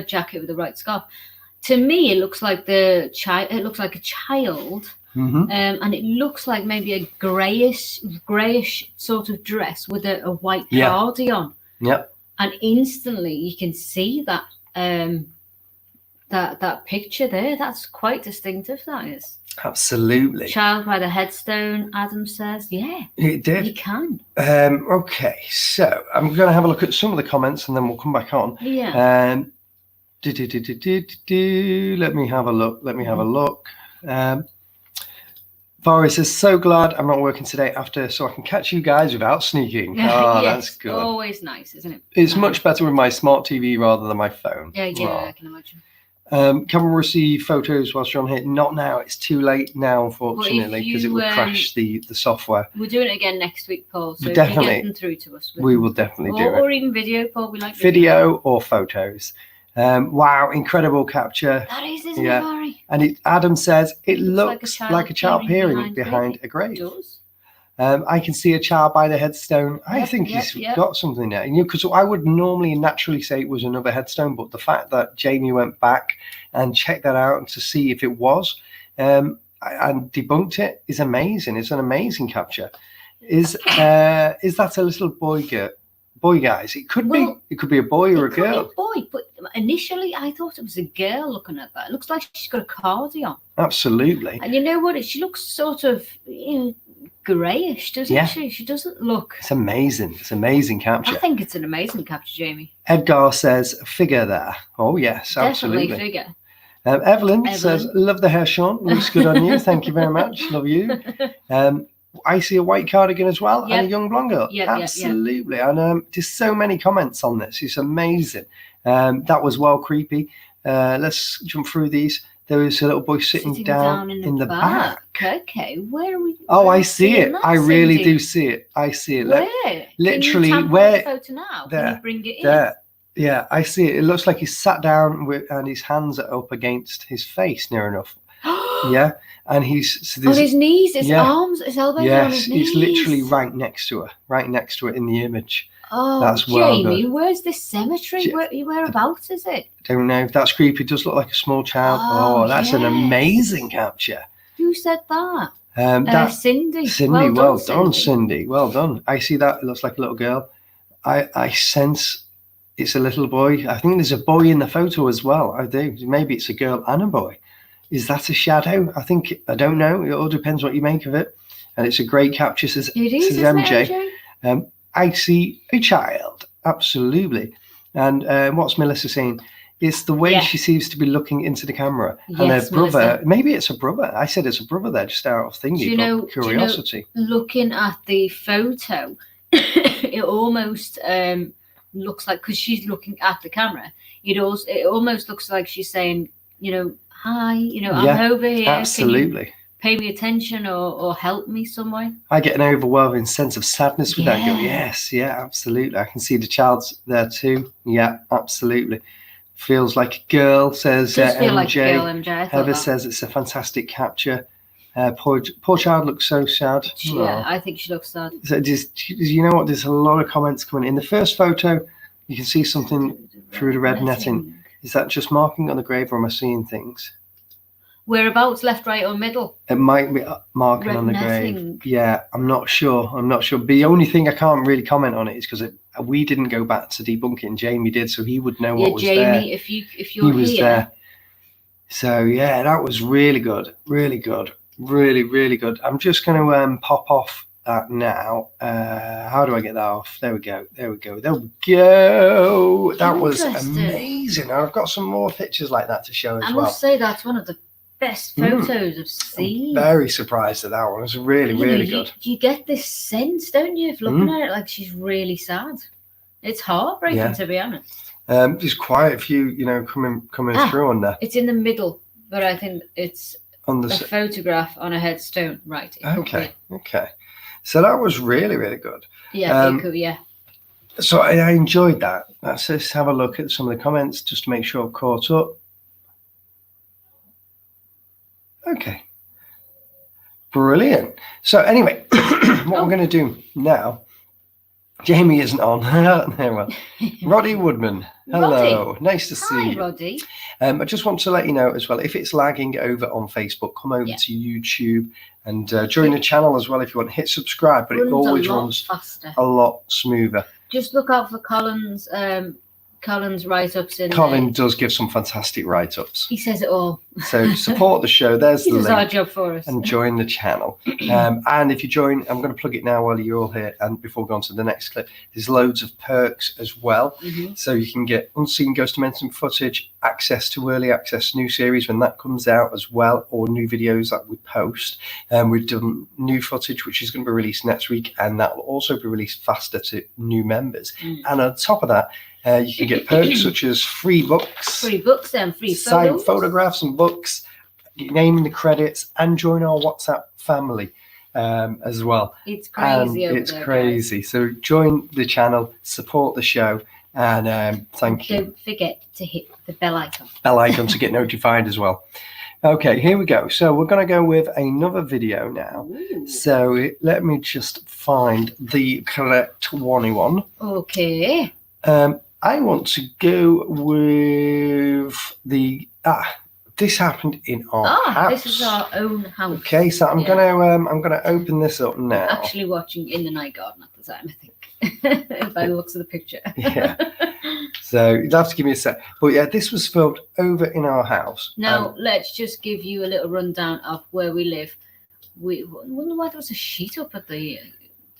jacket with a white scarf. To me, it looks like a child, and it looks like maybe a grayish sort of dress with a white cardi on. Yep. And instantly, you can see that that picture there. That's quite distinctive. That is. Absolutely. Child by the headstone, Adam says. Yeah, it did. You can. Okay, so I'm going to have a look at some of the comments and then we'll come back on. Yeah. Let me have a look. Boris says, so glad I'm not working today so I can catch you guys without sneaking. Oh, yes, that's good. Always nice, isn't it? It's much better with my smart TV rather than my phone. Yeah, I can imagine. Can we receive photos whilst you're on here? Not now. It's too late now, unfortunately, because it will crash the software. We're doing it again next week, Paul. So definitely, if you get them through to us, we will definitely do it. Or even video, Paul. We like video or photos. Wow, incredible capture. That is, isn't it, Barry? And Adam says it looks like a child peering behind a grave. It does. I can see a child by the headstone. I think he's got something there. Because I would normally naturally say it was another headstone, but the fact that Jamie went back and checked that out to see if it was and debunked it is amazing. It's an amazing capture. Is that a little boy, guys? It could be. It could be a boy or a girl. It could be a boy, but initially I thought it was a girl looking at that. It looks like she's got a cardi on. Absolutely. And you know what? She looks sort of, grayish, doesn't she? She doesn't look. It's amazing. It's amazing capture. I think it's an amazing capture, Jamie. Edgar says figure there. Oh yes, absolutely. Definitely figure. Evelyn says, love the hair, Sean. Looks good on you. Thank you very much. Love you. I see a white cardigan as well, and a young blonde girl. Absolutely. And just so many comments on this. It's amazing. That was well creepy. Let's jump through these. There is a little boy sitting down in the back. Okay, where are we? Oh, I see it. I really do see it. I see it. Where? Literally, Can you where? the photo now? There. Can you bring it in? There. Yeah, I see it. It looks like he's sat down and his hands are up against his face near enough. Yeah, and he's on his knees, his arms, his elbows on his knees. It's literally right next to her in the image. Oh, that's well Jamie, done. Where's this cemetery? Whereabouts is it? Don't know. That's creepy. It does look like a small child. Oh, that's an amazing capture. Who said that? Cindy. Cindy, well done, Cindy. Well done. I see that. It looks like a little girl. I sense it's a little boy. I think there's a boy in the photo as well. I do. Maybe it's a girl and a boy. Is that a shadow? I don't know. It all depends what you make of it. And it's a great capture, says MJ. I see a child. Absolutely. And what's Melissa saying? It's the way she seems to be looking into the camera. Yes, and her brother, Melissa. Maybe it's a brother. I said it's a brother there, just out of thinking, curiosity. Looking at the photo, it almost looks like, because she's looking at the camera, it almost looks like she's saying, hi, I'm over here. Absolutely. Can you pay me attention or help me some way? I get an overwhelming sense of sadness with that girl. Yes, absolutely. I can see the child's there too. Yeah, absolutely. Feels like a girl, says MJ. Like a girl, MJ. Heather says it's a fantastic capture. Poor child looks so sad. Yeah, I think she looks sad. So you know what? There's a lot of comments coming in. The first photo, you can see something through the red netting. Is that just marking on the grave, or am I seeing things? Whereabouts, left, right, or middle? It might be marking on the grave. Yeah, I'm not sure. The only thing I can't really comment on it is because we didn't go back to debunk it, and Jamie did, so he would know what was Jamie, there. Jamie, if you're he was there. So yeah, that was really good. Really good. Really, really good. I'm just going to pop off that now. How do I get that off? There we go. That was amazing. I've got some more pictures like that to show as well. I must say that's one of the best photos I've seen. I'm very surprised at that one. It was really, really good. You get this sense, don't you, of looking at it, like she's really sad. It's heartbreaking, to be honest. There's quite a few, coming through on there. It's in the middle, but I think it's on a photograph on a headstone. Right. Okay. So that was really, really good. Yeah, cool, yeah. So I enjoyed that. Let's just have a look at some of the comments just to make sure I've caught up. Okay. Brilliant. So anyway, what we're going to do now, Jamie isn't on. Well, Roddy Woodman. Hello. Roddy. Nice to see Hi, you. Roddy. I just want to let you know as well, if it's lagging over on Facebook, come over to YouTube and join the channel as well if you want. Hit subscribe, but it always runs faster. a lot smoother. Just look out for Colin's write-ups. Colin does give some fantastic write-ups. He says it all. So support the show. There's He the does link. our job for us. And join the channel. And if you join, I'm going to plug it now while you're all here. And before we go on to the next clip, there's loads of perks as well. So you can get unseen ghost dimension footage, access to early access new series when that comes out as well, or new videos that we post. We've done new footage, which is going to be released next week. And that will also be released faster to new members. And on top of that, you can get perks such as free books and free signed photographs and books, your name in the credits, and join our WhatsApp family as well. It's crazy. It's crazy. Guys. So join the channel, support the show, and thank you. Don't forget to hit the bell icon. Bell icon to get notified as well. Okay, here we go. So we're going to go with another video now. Ooh. So let me just find the correct one. Okay. I want to go with the this happened in our house. This is our own house. Okay, so I'm gonna open this up now. Actually watching In the Night Garden at the time, I think. By the looks of the picture. Yeah. So you'd have to give me a sec. But yeah, this was filmed over in our house. Now let's just give you a little rundown of where we live. We wonder why there was a sheet up at the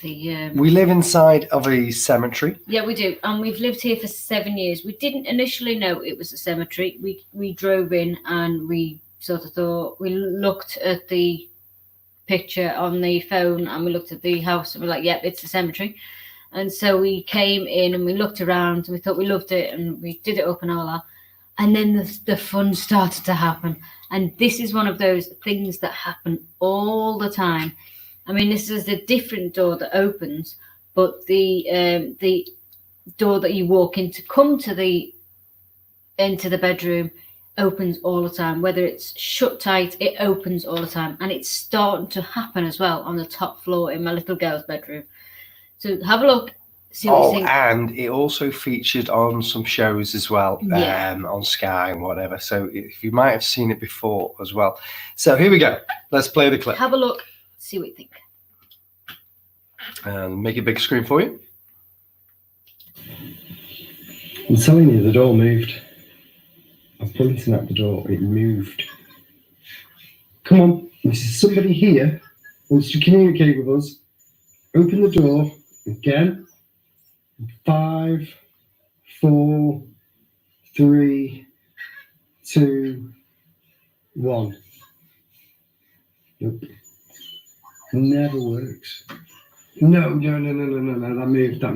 we live inside of a cemetery. Yeah, we do, and we've lived here for 7 years. We didn't initially know it was a cemetery. We drove in and we sort of thought, we looked at the picture on the phone and we looked at the house and we're like, yep, it's a cemetery. And so we came in and we looked around and we thought we loved it and we did it up and all that. And then the fun started to happen. And this is one of those things that happen all the time. I mean, this is a different door that opens, but the door that you walk in to come to into the bedroom opens all the time. Whether it's shut tight, it opens all the time. And it's starting to happen as well on the top floor in my little girl's bedroom. So have a look, see what you think. And it also featured on some shows as well, on Sky and whatever. So if you might have seen it before as well. So here we go. Let's play the clip. Have a look. See what you think. And make it big screen for you. I'm telling you, the door moved. I'm pointing at the door. It moved. Come on. There's somebody here who wants to communicate with us. Open the door again. 5, 4, 3, 2, 1. Nope. Never works. No. That moved.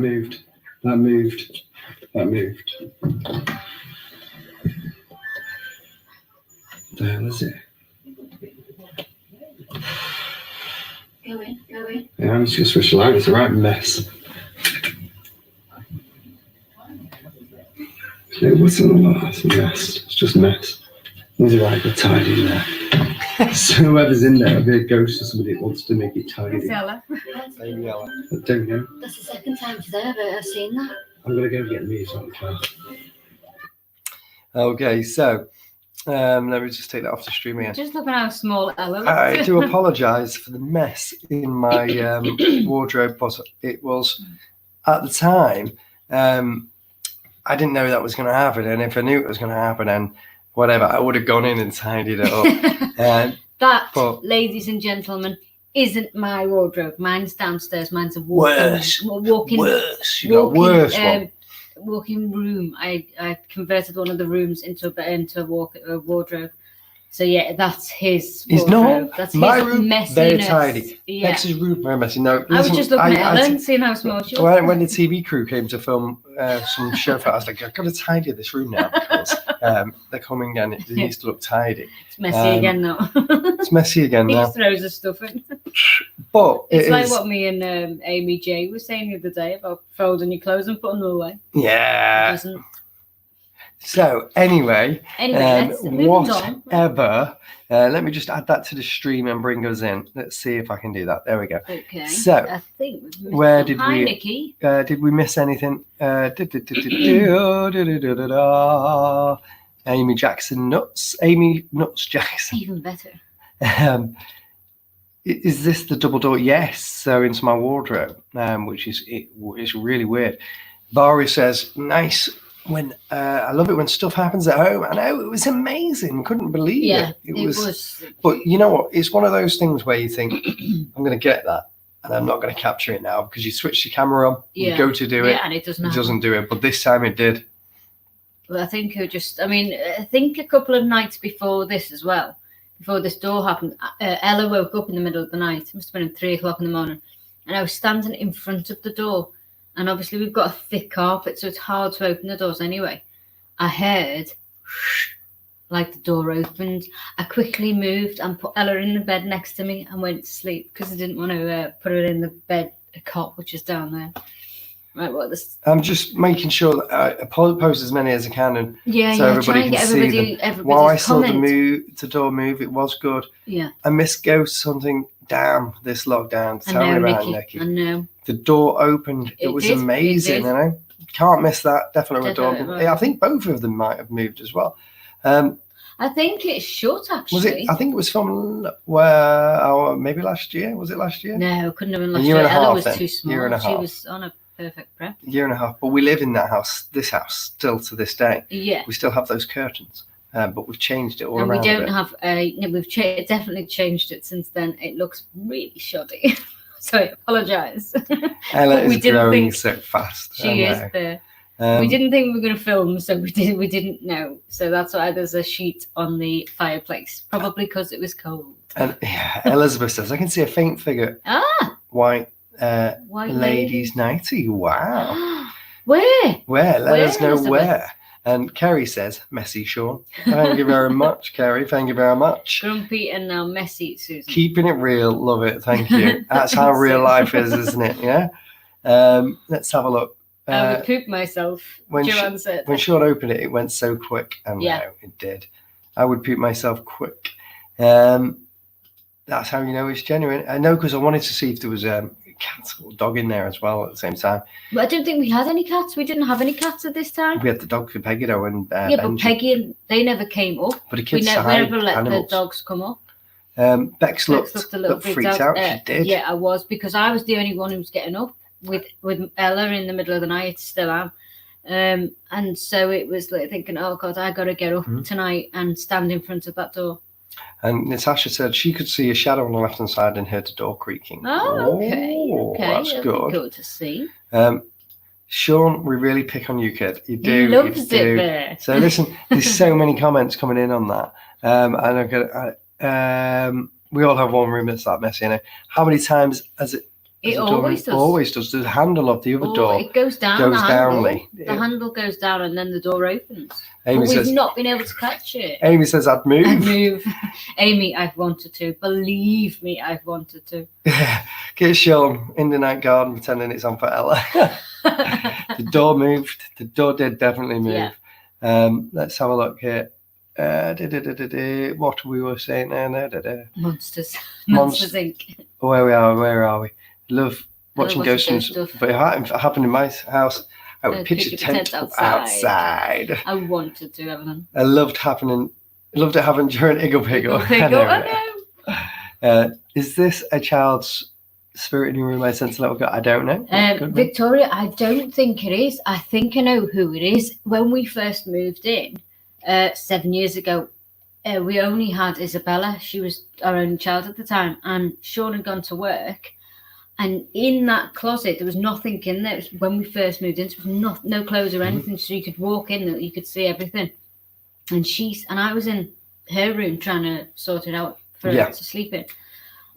The hell is it? Go in. Yeah, I'm just going to switch the light. It's a right mess. So what's in the lot? It's a mess. It's just a mess. There's a right good tidy in there. So whoever's in there, will be a ghost or somebody that wants to make it tidy. It's Ella. Baby Ella. I don't know. That's the second time today I've seen that. I'm going to go get me some car. Okay, so let me just take that off the stream again. Just look at how small Ella looks. I do apologise for the mess in my wardrobe, but it was, at the time, I didn't know that was going to happen. And if I knew it was going to happen, and whatever, I would have gone in and tidied it up. But, ladies and gentlemen, isn't my wardrobe. Mine's downstairs. Mine's a worse one. Walking room. I converted one of the rooms into a wardrobe. So yeah, that's his wardrobe. That's my his room, messiness. very tidy. Yeah. Nex's room, very messy. No, I was just looking at Ellen, seeing how small she was. When the TV crew came to film some show for us, I was like, I've got to tidy this room now because they're coming and it needs to look tidy. It's messy again now. It's messy again now. He throws his stuff in. But it's like what me and Amy J were saying the other day about folding your clothes and putting them away. Yeah. It doesn't. So anyway, let's move on. whatever. Let me just add that to the stream and bring us in. Let's see if I can do that. There we go. Okay. So, I think we've missed where some. did Hi, we? Nikki. Did we miss anything? Amy Jackson Nuts. Amy Nuts Jackson. Even better. Is this the double door? Yes. So into my wardrobe, which is really weird. Vari says, "Nice. When I love it when stuff happens at home." I know, it was amazing. Couldn't believe it. It was. But you know what? It's one of those things where you think, "I'm going to get that, and I'm not going to capture it now," because you switch the camera on, you go to do it, and it doesn't. It doesn't do it. But this time it did. Well, I think I think a couple of nights before this as well, before this door happened, Ella woke up in the middle of the night. It must have been 3 o'clock in the morning, and I was standing in front of the door. And obviously we've got a thick carpet, so it's hard to open the doors anyway. I heard like the door opened. I quickly moved and put Ella in the bed next to me and went to sleep because I didn't want to put her in the bed, a cot, which is down there. Right, what this? I'm just making sure that I post as many as I can, and so try everybody and can get see them. While I saw the door move, it was good. Yeah. I missed ghost hunting. Damn, this lockdown. Tell me about it, Nikki. I know. The door opened. It was amazing. You know, can't miss that. Definitely. Right. I think both of them might have moved as well. I think it's short, actually. Was it? I think it was from maybe last year. Was it last year? No, it couldn't have been last year. Ella was too small. Year and a half. She was on a perfect prep. Year and a half. But we live in this house, still to this day. Yeah. We still have those curtains, but we've changed it all and around. We don't have we've definitely changed it since then. It looks really shoddy. So I apologise. Ella is growing so fast. She is there. We didn't think we were going to film, so we didn't know. So that's why there's a sheet on the fireplace, probably because it was cold. And Elizabeth says, "I can see a faint figure." White ladies' nightie. Wow. Where? Let us know Elizabeth? Where. And Kerry says, "Messy, Sean." Thank you very much, Kerry. Thank you very much. Grumpy and now messy, Susan. Keeping it real. Love it. Thank you. That's how real life is, isn't it? Yeah. Let's have a look. I would poop myself. Joanne said. When Sean opened it, it went so quick. And no, it did. I would poop myself quick. That's how you know it's genuine. I know, because I wanted to see if there was a cat or dog in there as well at the same time. But I don't think we had any cats. We didn't have any cats at this time. We had the dog for Peggy though, and Benji. But Peggy, they never came up. But the kids never let animals. The dogs come up. Bex looked a little freaked out. She did. Yeah, I was, because I was the only one who was getting up with Ella in the middle of the night. Still am. And so it was like thinking, oh God, I got to get up tonight and stand in front of that door. And Natasha said she could see a shadow on the left-hand side and heard the door creaking. Oh, okay. That's good. Good to see. Sean, we really pick on you, kid. You do. He loves it there. So listen, there's so many comments coming in on that. And we all have one room that's that messy. You know, how many times has it? It always does. Always does. The handle of the other door. It goes down. The handle goes down, and then the door opens. Amy says, we've not been able to catch it. Amy says, "I'd move." Amy, I've wanted to. Believe me, I've wanted to. Get Sean in the night garden pretending it's on for Ella. The door moved. The door did definitely move. Yeah. Let's have a look here. What we were saying there. Monsters Inc. Where are we? Love watching ghosts stuff. But it happened in my house. I would pitch a tent outside. I wanted to, Evelyn. I loved it happening during Iggle Piggle. I know. Is this a child's spirit in your room? I sense a little girl. I don't know. Victoria, I don't think it is. I think I know who it is. When we first moved in 7 years ago, we only had Isabella. She was our only child at the time, and Sean had gone to work. And in that closet, there was nothing in there. It was when we first moved in, there was no clothes or anything, so you could walk in there, you could see everything. And I was in her room trying to sort it out for her to sleep in.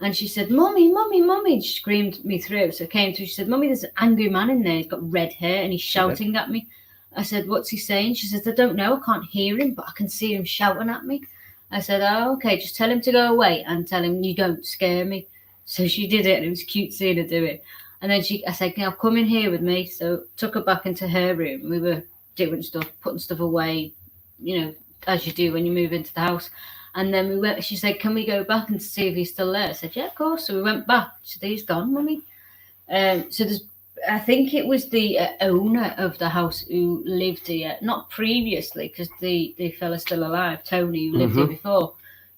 And she said, "Mummy, Mummy, Mummy!" She screamed me through. So I came through. She said, "Mummy, there's an angry man in there. He's got red hair and he's shouting at me." I said, "What's he saying?" She says, "I don't know. I can't hear him, but I can see him shouting at me." I said, "Oh, okay. Just tell him to go away and tell him you don't scare me." So she did it, and it was cute seeing her do it. And then I said, "Now come in here with me." So took her back into her room. We were doing stuff, putting stuff away, you know, as you do when you move into the house. And then we went. She said, "Can we go back and see if he's still there?" I said, "Yeah, of course." So we went back. She said, "He's gone, Mummy." So there's, I think it was the owner of the house who lived here, not previously, because the fella's still alive, Tony, who lived here before.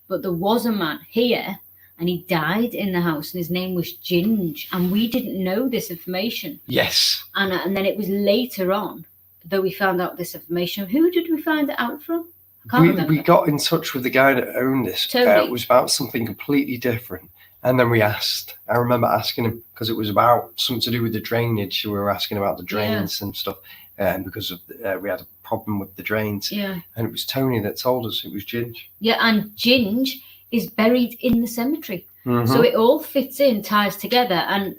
But there was a man here, and he died in the house, and his name was Ginge, and we didn't know this information. Yes. And then it was later on that we found out this information. Who did we find it out from? I can't remember. We got in touch with the guy that owned this. Tony. It was about something completely different. And then we asked, I remember asking him, because it was about something to do with the drainage. We were asking about the drains and stuff, because of we had a problem with the drains. Yeah. And it was Tony that told us it was Ginge. Yeah, and Ginge is buried in the cemetery. So it all fits in, ties together. And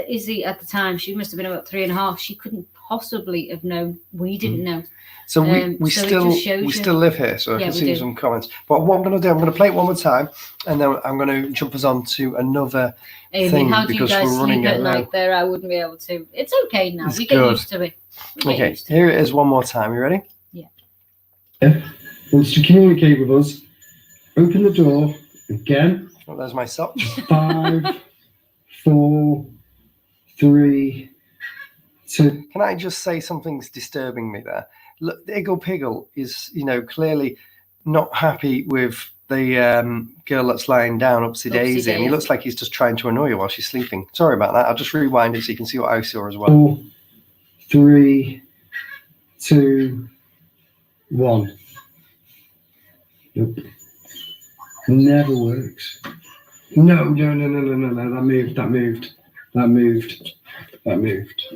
Izzy, at the time, she must have been about 3.5. She couldn't possibly have known. We didn't know. So we so still live here, so I can see some comments. But what I'm going to do, I'm going to play it one more time, and then I'm going to jump us on to another thing, how do you because guys we're running sleep at out. night there? I wouldn't be able to. It's okay now. It's We get good. used to it. Okay, here it is one more time. You ready? Yeah. Wants to communicate with us. Open the door again. Well, there's my socks. 5, 4, 3, 2. Can I just say something's disturbing me there? Look, Iggle Piggle is, clearly not happy with the girl that's lying down, Upsy Daisy, and he looks like he's just trying to annoy her while she's sleeping. Sorry about that. I'll just rewind it so you can see what I saw as well. 4, 3, 2, 1. Nope. Never works. No. That moved.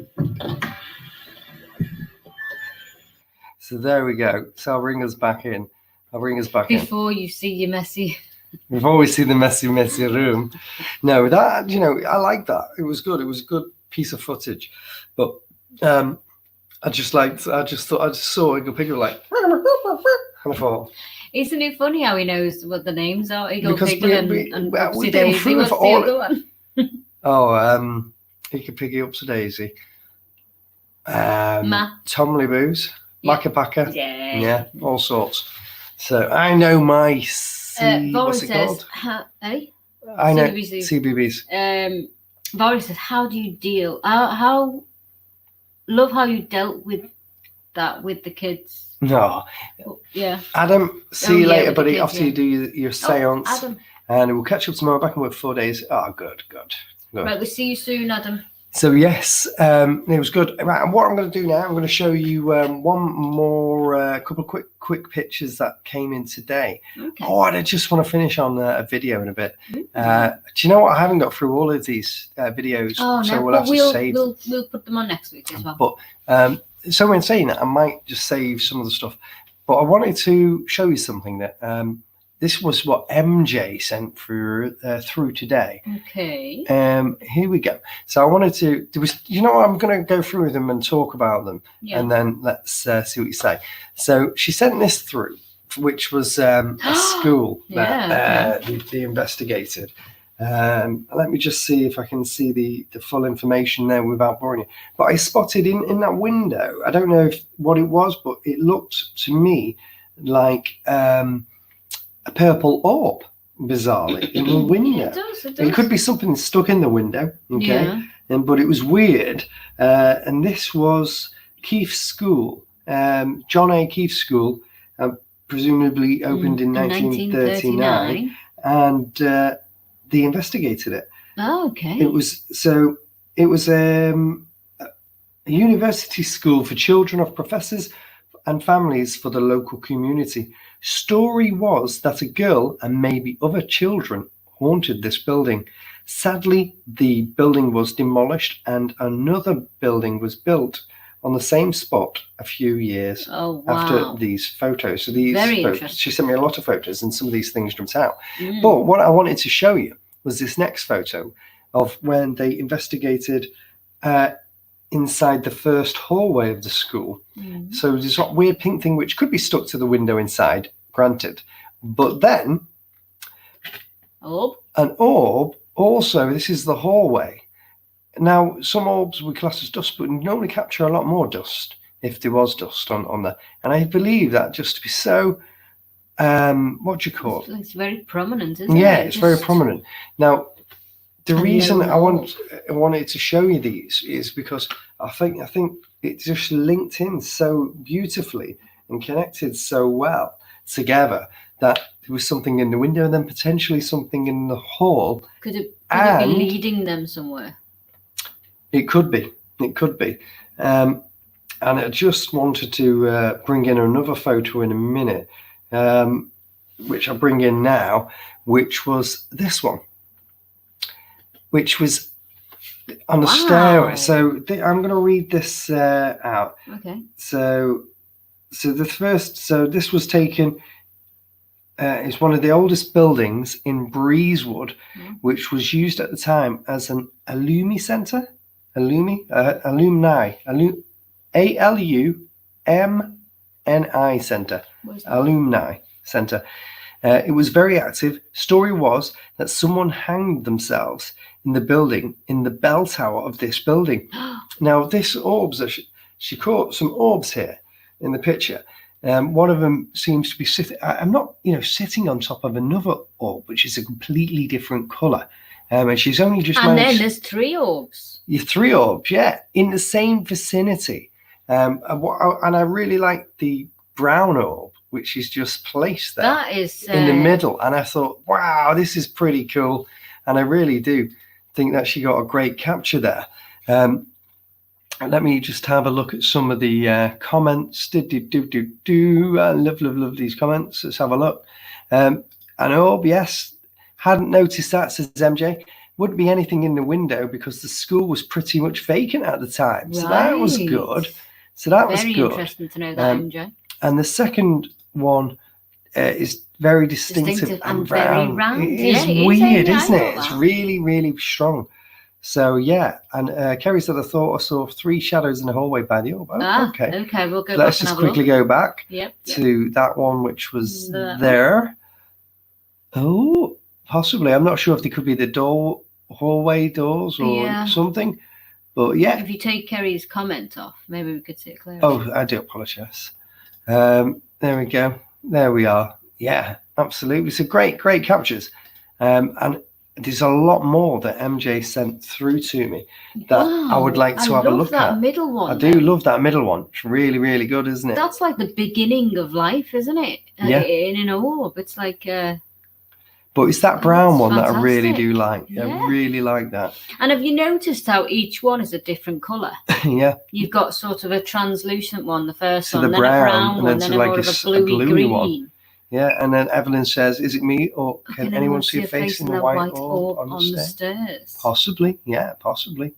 So there we go. So I'll bring us back in. Before you see your messy. We've always seen the messy room. No, that, I like that. It was good. It was a good piece of footage. But I just saw Iggle Piggle like, and I thought, isn't it funny how he knows what the names are? Iggle because Piggle and Upsy been Daisy. through What's for the all- other one? Iggle Piggy, Upsy Daisy, Ma. Tomley Boos, Yeah. Macca Packa, Yeah. all sorts. So I know my Boris what's it says, called? I know CBBC. CBBS. Boris says, how do you deal? How love how you dealt with that with the kids. No, Yeah. Adam, see you yeah, later, with the buddy. kids, After you do your seance, Adam. and we'll catch up tomorrow. Back in work 4 days. Oh, good. Right, we'll see you soon, Adam. So yes, it was good. Right, and what I'm going to do now, I'm going to show you one more couple of quick pictures that came in today. Okay. Oh, and I just want to finish on a video in a bit. Do you know what? I haven't got through all of these videos, Oh, so no, we'll have to save. we'll put them on next week as well. But so when saying that, I might just save some of the stuff. But I wanted to show you something that this was what MJ sent through today. Okay. Here we go. So I wanted to. I'm going to go through them and talk about them, and then let's see what you say. So she sent this through, which was a school that they investigated. Let me just see if I can see the full information there without boring you. But I spotted in that window, I don't know what it was, but it looked to me like a purple orb, bizarrely, in the window. It does. It could be something stuck in the window, okay? Yeah. But it was weird. And this was Keith's school, John A. Keith's school, presumably opened in 1939. And they investigated it. Oh, okay. It was a university school for children of professors and families for the local community. Story was that a girl and maybe other children haunted this building. Sadly, the building was demolished and another building was built on the same spot a few years after these photos. So these Very photos, interesting. she sent me a lot of photos and some of these things jumped out. But what I wanted to show you was this next photo of when they investigated inside the first hallway of the school. So there's that weird pink thing which could be stuck to the window inside, granted. But then an orb, also, this is the hallway. Now, some orbs we class as dust, but normally capture a lot more dust. if there was dust on there. And I believe that just to be so, what do you call it? It's very prominent, isn't it? Yeah, it's very prominent. Now, the And reason low I wanted to show you these is because I think it just linked in so beautifully and connected so well together that there was something in the window and then potentially something in the hall. Could it be leading them somewhere? It could be. It could be. And I just wanted to bring in another photo in a minute, which I'll bring in now, which was this one, which was on the stairway. So I'm going to read this out. Okay. So this was taken. It's one of the oldest buildings in Breezewood, which was used at the time as an alumni centre. Alumni, ALUMNI centre. Alumni centre. It was very active. Story was that someone hanged themselves in the building, in the bell tower of this building. Now, this orbs, she caught some orbs here in the picture. One of them seems to be sitting. I'm not, sitting on top of another orb, which is a completely different colour. And she's only just And managed. then there's 3 orbs. Your 3 orbs, yeah, in the same vicinity. And I really like the brown orb, which is just placed there. That is in the middle. And I thought, wow, this is pretty cool. And I really do think that she got a great capture there. Let me just have a look at some of the comments. I love these comments. Let's have a look. An orb, yes. Hadn't noticed that, says MJ. Wouldn't be anything in the window because the school was pretty much vacant at the time. So that was good. Very interesting to know that, MJ. And the second one is very distinctive and very round. It is weird, isn't it? It's really, really strong. So yeah, and Kerry said, I thought I saw 3 shadows in the hallway by the orb. Oh, okay, we'll go. Let's just quickly go back to that one, which was there. Oh, possibly. I'm not sure if they could be the hallway doors or something, but yeah. If you take Kerry's comment off, maybe we could see it clearer. Oh, I do apologise. There we go. There we are. Yeah, absolutely. So great captures. And there's a lot more that MJ sent through to me that I would like to have a look at. Middle one. I do love that middle one. It's really, really good, isn't it? That's like the beginning of life, isn't it? Yeah. In an orb. It's like... but it's that brown one fantastic. that I really do like. Yeah. I really like that. And have you noticed how each one is a different colour? Yeah. You've got sort of a translucent one, the first one, the then brown, a brown one, then a more of a bluey green one. Yeah, and then Evelyn says, is it me or can anyone see a face in the white orb on the stairs? Possibly, yeah, possibly.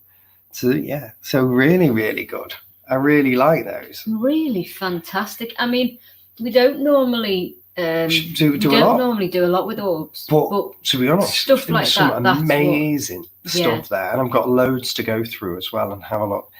So, yeah, so really, really good. I really like those. Really fantastic. I mean, we don't normally... do normally do a lot with orbs, but to be honest, stuff like some that, amazing stuff there, and I've got loads to go through as well and have a look.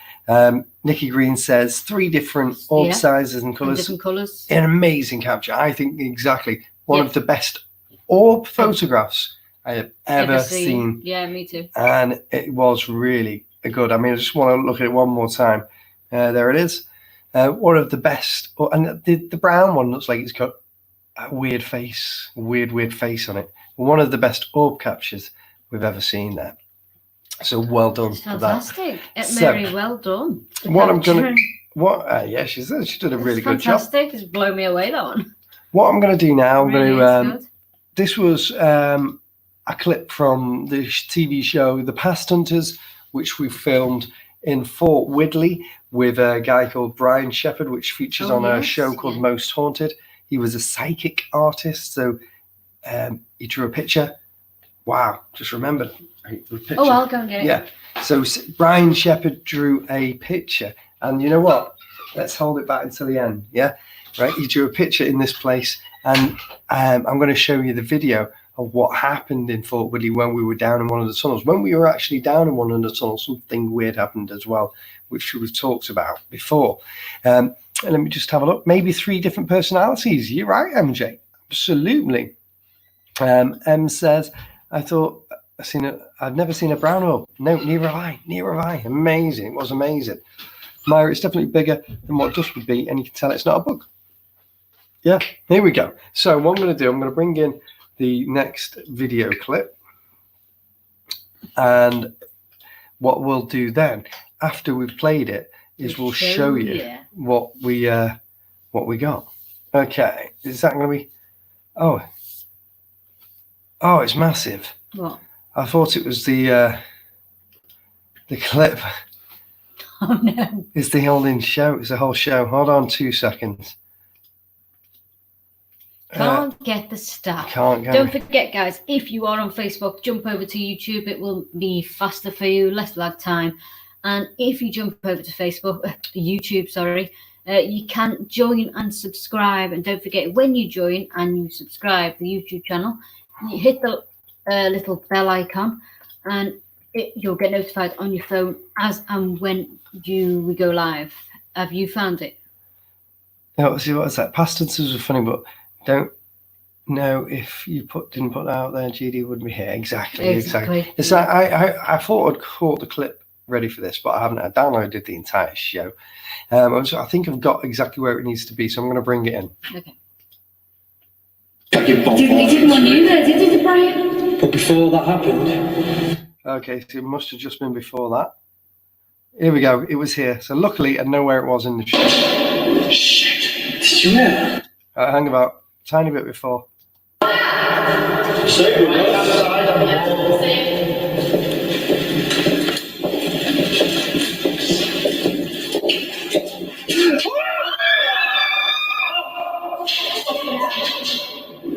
Nikki Green says 3 different orb sizes and colours. Different colours. An amazing capture. I think exactly one of the best orb photographs I have ever seen. Yeah, me too. And it was really good. I mean, I just want to look at it one more time. There it is. One of the best. And the brown one looks like it's got a weird face on it. One of the best orb captures we've ever seen there. So well done for that. Fantastic. Very well done. She said she did a really good job. Fantastic. It's blown me away, that one. What I'm going to do now, this was a clip from the TV show The Past Hunters, which we filmed in Fort Widley with a guy called Brian Shepherd, which features on a show called Most Haunted. He was a psychic artist, so he drew a picture. Wow, just remembered. Oh, I'll go and get it. Yeah, so Brian Shepherd drew a picture, and you know what? Let's hold it back until the end, yeah? Right, he drew a picture in this place, and I'm going to show you the video of what happened in Fort Widley when we were down in one of the tunnels. When we were actually down in one of the tunnels, something weird happened as well, which we've talked about before. And let me just have a look. Maybe 3 different personalities. You're right, MJ. Absolutely. M says, I thought I've never seen a brown orb. No, neither have I. Amazing. It was amazing. Myra, it's definitely bigger than what dust would be, and you can tell it's not a bug. Yeah, here we go. So what I'm going to do, I'm going to bring in the next video clip, and what we'll do then, after we've played it, is we'll show you what we got. Okay, is that going to be? Oh, it's massive. What? I thought it was the clip. Oh no! It's the whole show. It's the whole show. Hold on 2 seconds. Can't get the stuff. Can't Don't forget, guys, if you are on Facebook, jump over to YouTube. It will be faster for you, less lag time. And if you jump over to Facebook, YouTube, sorry, you can join and subscribe. And don't forget, when you join and you subscribe the YouTube channel, you hit the little bell icon, and you'll get notified on your phone as and when we go live. Have you found it? No, see, what was that? Past tenses were funny, but don't know if you didn't put that out there, GD wouldn't be here. Exactly. It's like I thought I'd caught the clip ready for this, but I haven't. I downloaded the entire show. I think I've got exactly where it needs to be, so I'm going to bring it in. Okay. Didn't want you there, did you, Brian? But before that happened. Okay, so it must have just been before that. Here we go. It was here. So luckily, I know where it was in the show. Shit. Did you hear? Hang about a tiny bit before. Say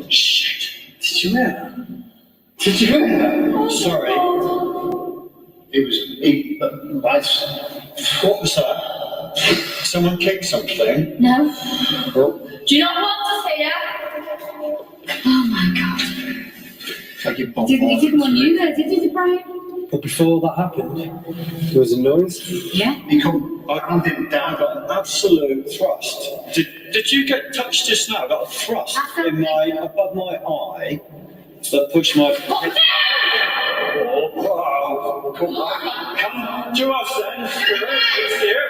Shit. Did you hear? Did you hear? Sorry. What was that? Someone kicked something? No. Oh. Do you not want to see it? Oh my god. Like you He didn't want you there, did you, Brian? But before that happened, there was a noise. Yeah. I handed it down, got an absolute thrust. Did you get touched just now? I got a thrust above my eye that pushed my. Oh, wow. Come back. Come to us then, Spirit. It's here.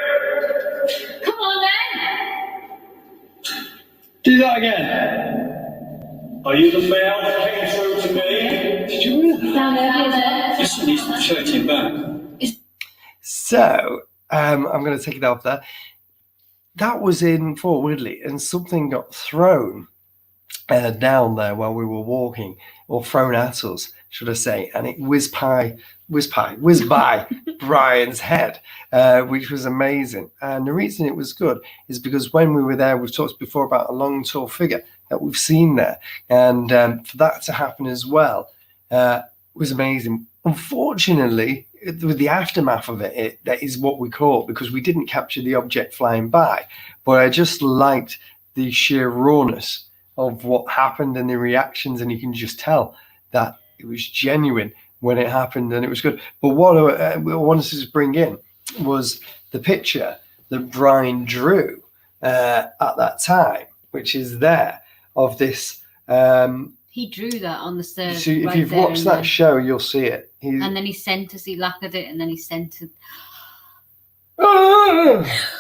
Come on then. Do that again. Are you the male that came through to me? Did you hear that? Down there. Listen, he's shouting back. So I'm going to take it off there. That was in Fort Woodley, and something got thrown down there while we were walking, or thrown at us, should I say, and it whizzed by Brian's head, which was amazing. And the reason it was good is because when we were there, we've talked before about a long, tall figure that we've seen there, and for that to happen as well was amazing. Unfortunately, with the aftermath of it, that is what we caught, because we didn't capture the object flying by. But I just liked the sheer rawness of what happened and the reactions, and you can just tell that it was genuine when it happened, and it was good. But what I wanted to bring in was the picture that Brian drew at that time, which is there, of this. He drew that on the stairs. So if you've watched that show, you'll see it. And then he sent us, he lacquered it, and then he sent it.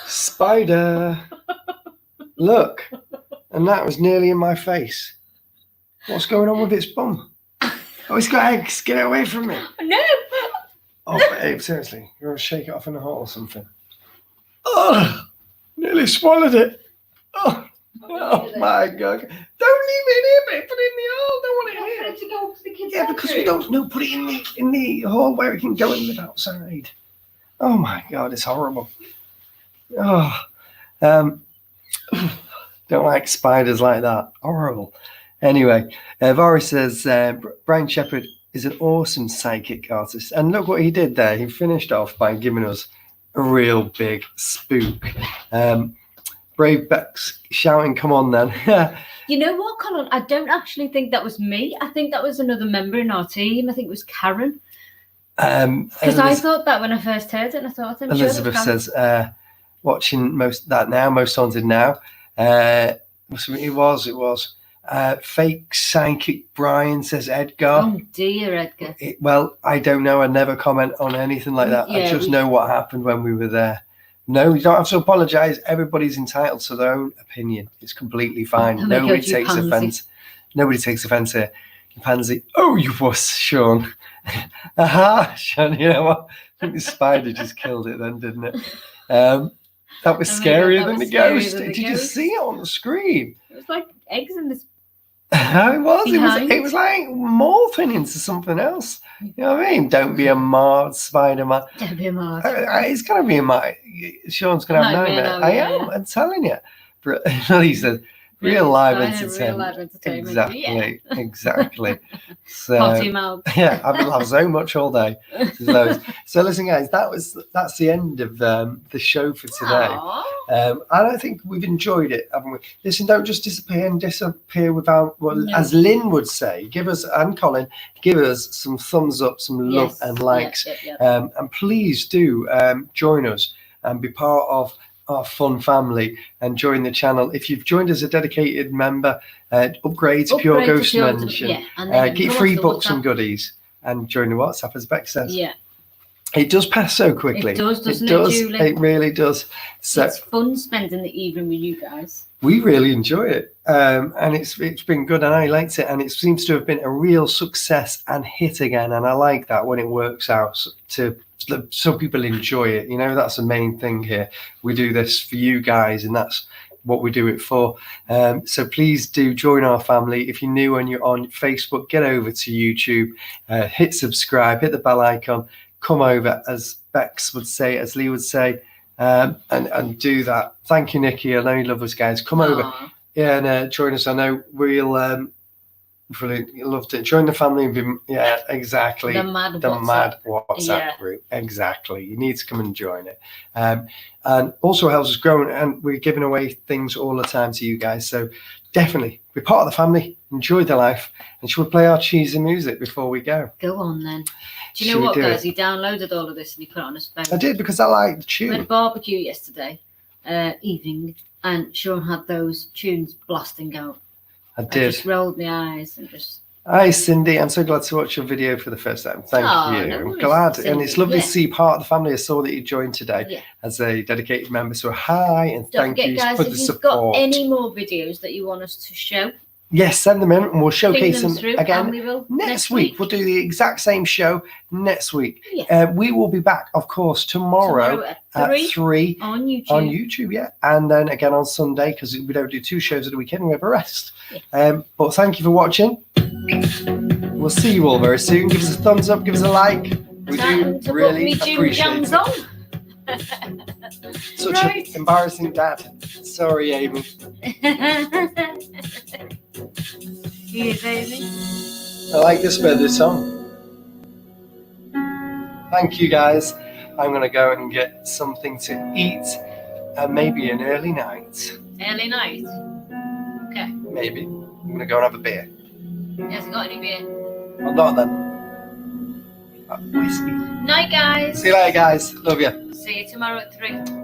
Spider! Look. And that was nearly in my face. What's going on with its bum? Oh, it's got eggs. Get it away from me. No! Oh, babe, seriously. You're going to shake it off in a hole or something. Oh, nearly swallowed it. Oh my God. Don't leave it here, babe. Put it in the hole. Don't want it here. To go to the kids' Yeah, because we don't know. Put it in the hole where it can go and live outside. Oh my God, it's horrible. Oh, don't like spiders like that. Horrible. Anyway, Vori says Brian Shepherd is an awesome psychic artist, and look what he did there. He finished off by giving us a real big spook. Brave Beck's shouting, "Come on, then!" You know what, Colin? I don't actually think that was me. I think that was another member in our team. I think it was Karen. Because I thought that when I first heard it, and I thought, I'm Elizabeth sure says, watching most haunted now. It was. Fake psychic Brian, says Edgar. Oh dear, Edgar. Well, I don't know. I never comment on anything like that. Yeah, I just know what happened when we were there. No, you don't have to apologise. Everybody's entitled to their own opinion. It's completely fine. Oh my Nobody God, you takes pansy. offence. Nobody takes offence here. You pansy. Oh, you wuss, Sean. Aha, Sean. You know what? I think the spider just killed it then, didn't it? That was Oh my God, scarier that than was the scarier ghost. than the Did you ghost. see it on the screen? It was like eggs in this. It was. Behind. It was like morphing into something else. You know what I mean? Don't be a mad Spider-Man. Don't be a mark. It's going to be a nightmare. Sean's going to have Nightmare nightmare. now, I yeah, am. I'm telling you. He said, real live entertainment. Real live entertainment. Exactly. Exactly. So Potty mouth. yeah, I've loved so much all day. So listen, guys, that's the end of the show for today. Aww. I don't think we've enjoyed it, haven't we? Listen, don't just disappear without, well, No. as Lynn would say, and Colin, give us some thumbs up, some love Yes. and likes. Yeah. And please do join us and be part of our fun family and join the channel. If you've joined as a dedicated member, upgrade to Pure Ghost Mansion. Yeah. And then Get go free on to books and WhatsApp. goodies and join the WhatsApp, as Beck says. Yeah. It does pass so quickly. It does, doesn't it does. it, Julie? It really does. So It's fun spending the evening with you guys. we really enjoy it, and it's been good, and I liked it, and it seems to have been a real success and hit again, and I like that when it works out so people enjoy it. You know, that's the main thing here. We do this for you guys, and that's what we do it for. So please do join our family. If you're new and you're on Facebook, get over to YouTube, hit subscribe, hit the bell icon, come over, as Bex would say, as Lee would say, and do that. Thank you, Nikki. I know you love us, guys. Come over, Aw. yeah, and join us. I know we'll really love to join the family. And be, yeah, exactly. The mad WhatsApp Yeah. group. Exactly. You need to come and join it. And also helps us grow, and we're giving away things all the time to you guys. So definitely be part of the family. Enjoy the life. And should we play our cheesy music before we go? Go on then. Do you Should know we what, do guys? it? He downloaded all of this and he put it on his phone. I did, because I like the We had a tune. barbecue yesterday evening, and Sean had those tunes blasting out. I I did. just rolled my eyes and just. Hi, Cindy. I'm so glad to watch your video for the first time. Thank Oh, you. no I'm worries, glad. Cindy. And it's lovely Yeah. to see part of the family. I saw that you joined today Yeah. as a dedicated member. So hi, and Don't thank forget, you guys, for if the you've support. got any more videos that you want us to show, Yes, send them in and we'll ping showcase them them through, again and we will next week. We'll do the exact same show next week. Yeah. We will be back, of course, tomorrow at at 3 on YouTube. on YouTube, yeah, and then again on Sunday, because we don't do 2 shows at the weekend. We have a rest. Yeah. But thank you for watching. We'll see you all very soon. Give us a thumbs up. Give us a like. We Time do to really put me appreciate jams it. on. Such Right. an embarrassing dad. Sorry, Amy. Yeah, baby. I like this bit of the song. Thank you, guys. I'm going to go and get something to eat and maybe an early night. Early night. Okay. Maybe. I'm going to go and have a beer. He hasn't got any beer. Well, not then. Whiskey. Night, guys. See you later, guys. Love you. See you tomorrow at 3.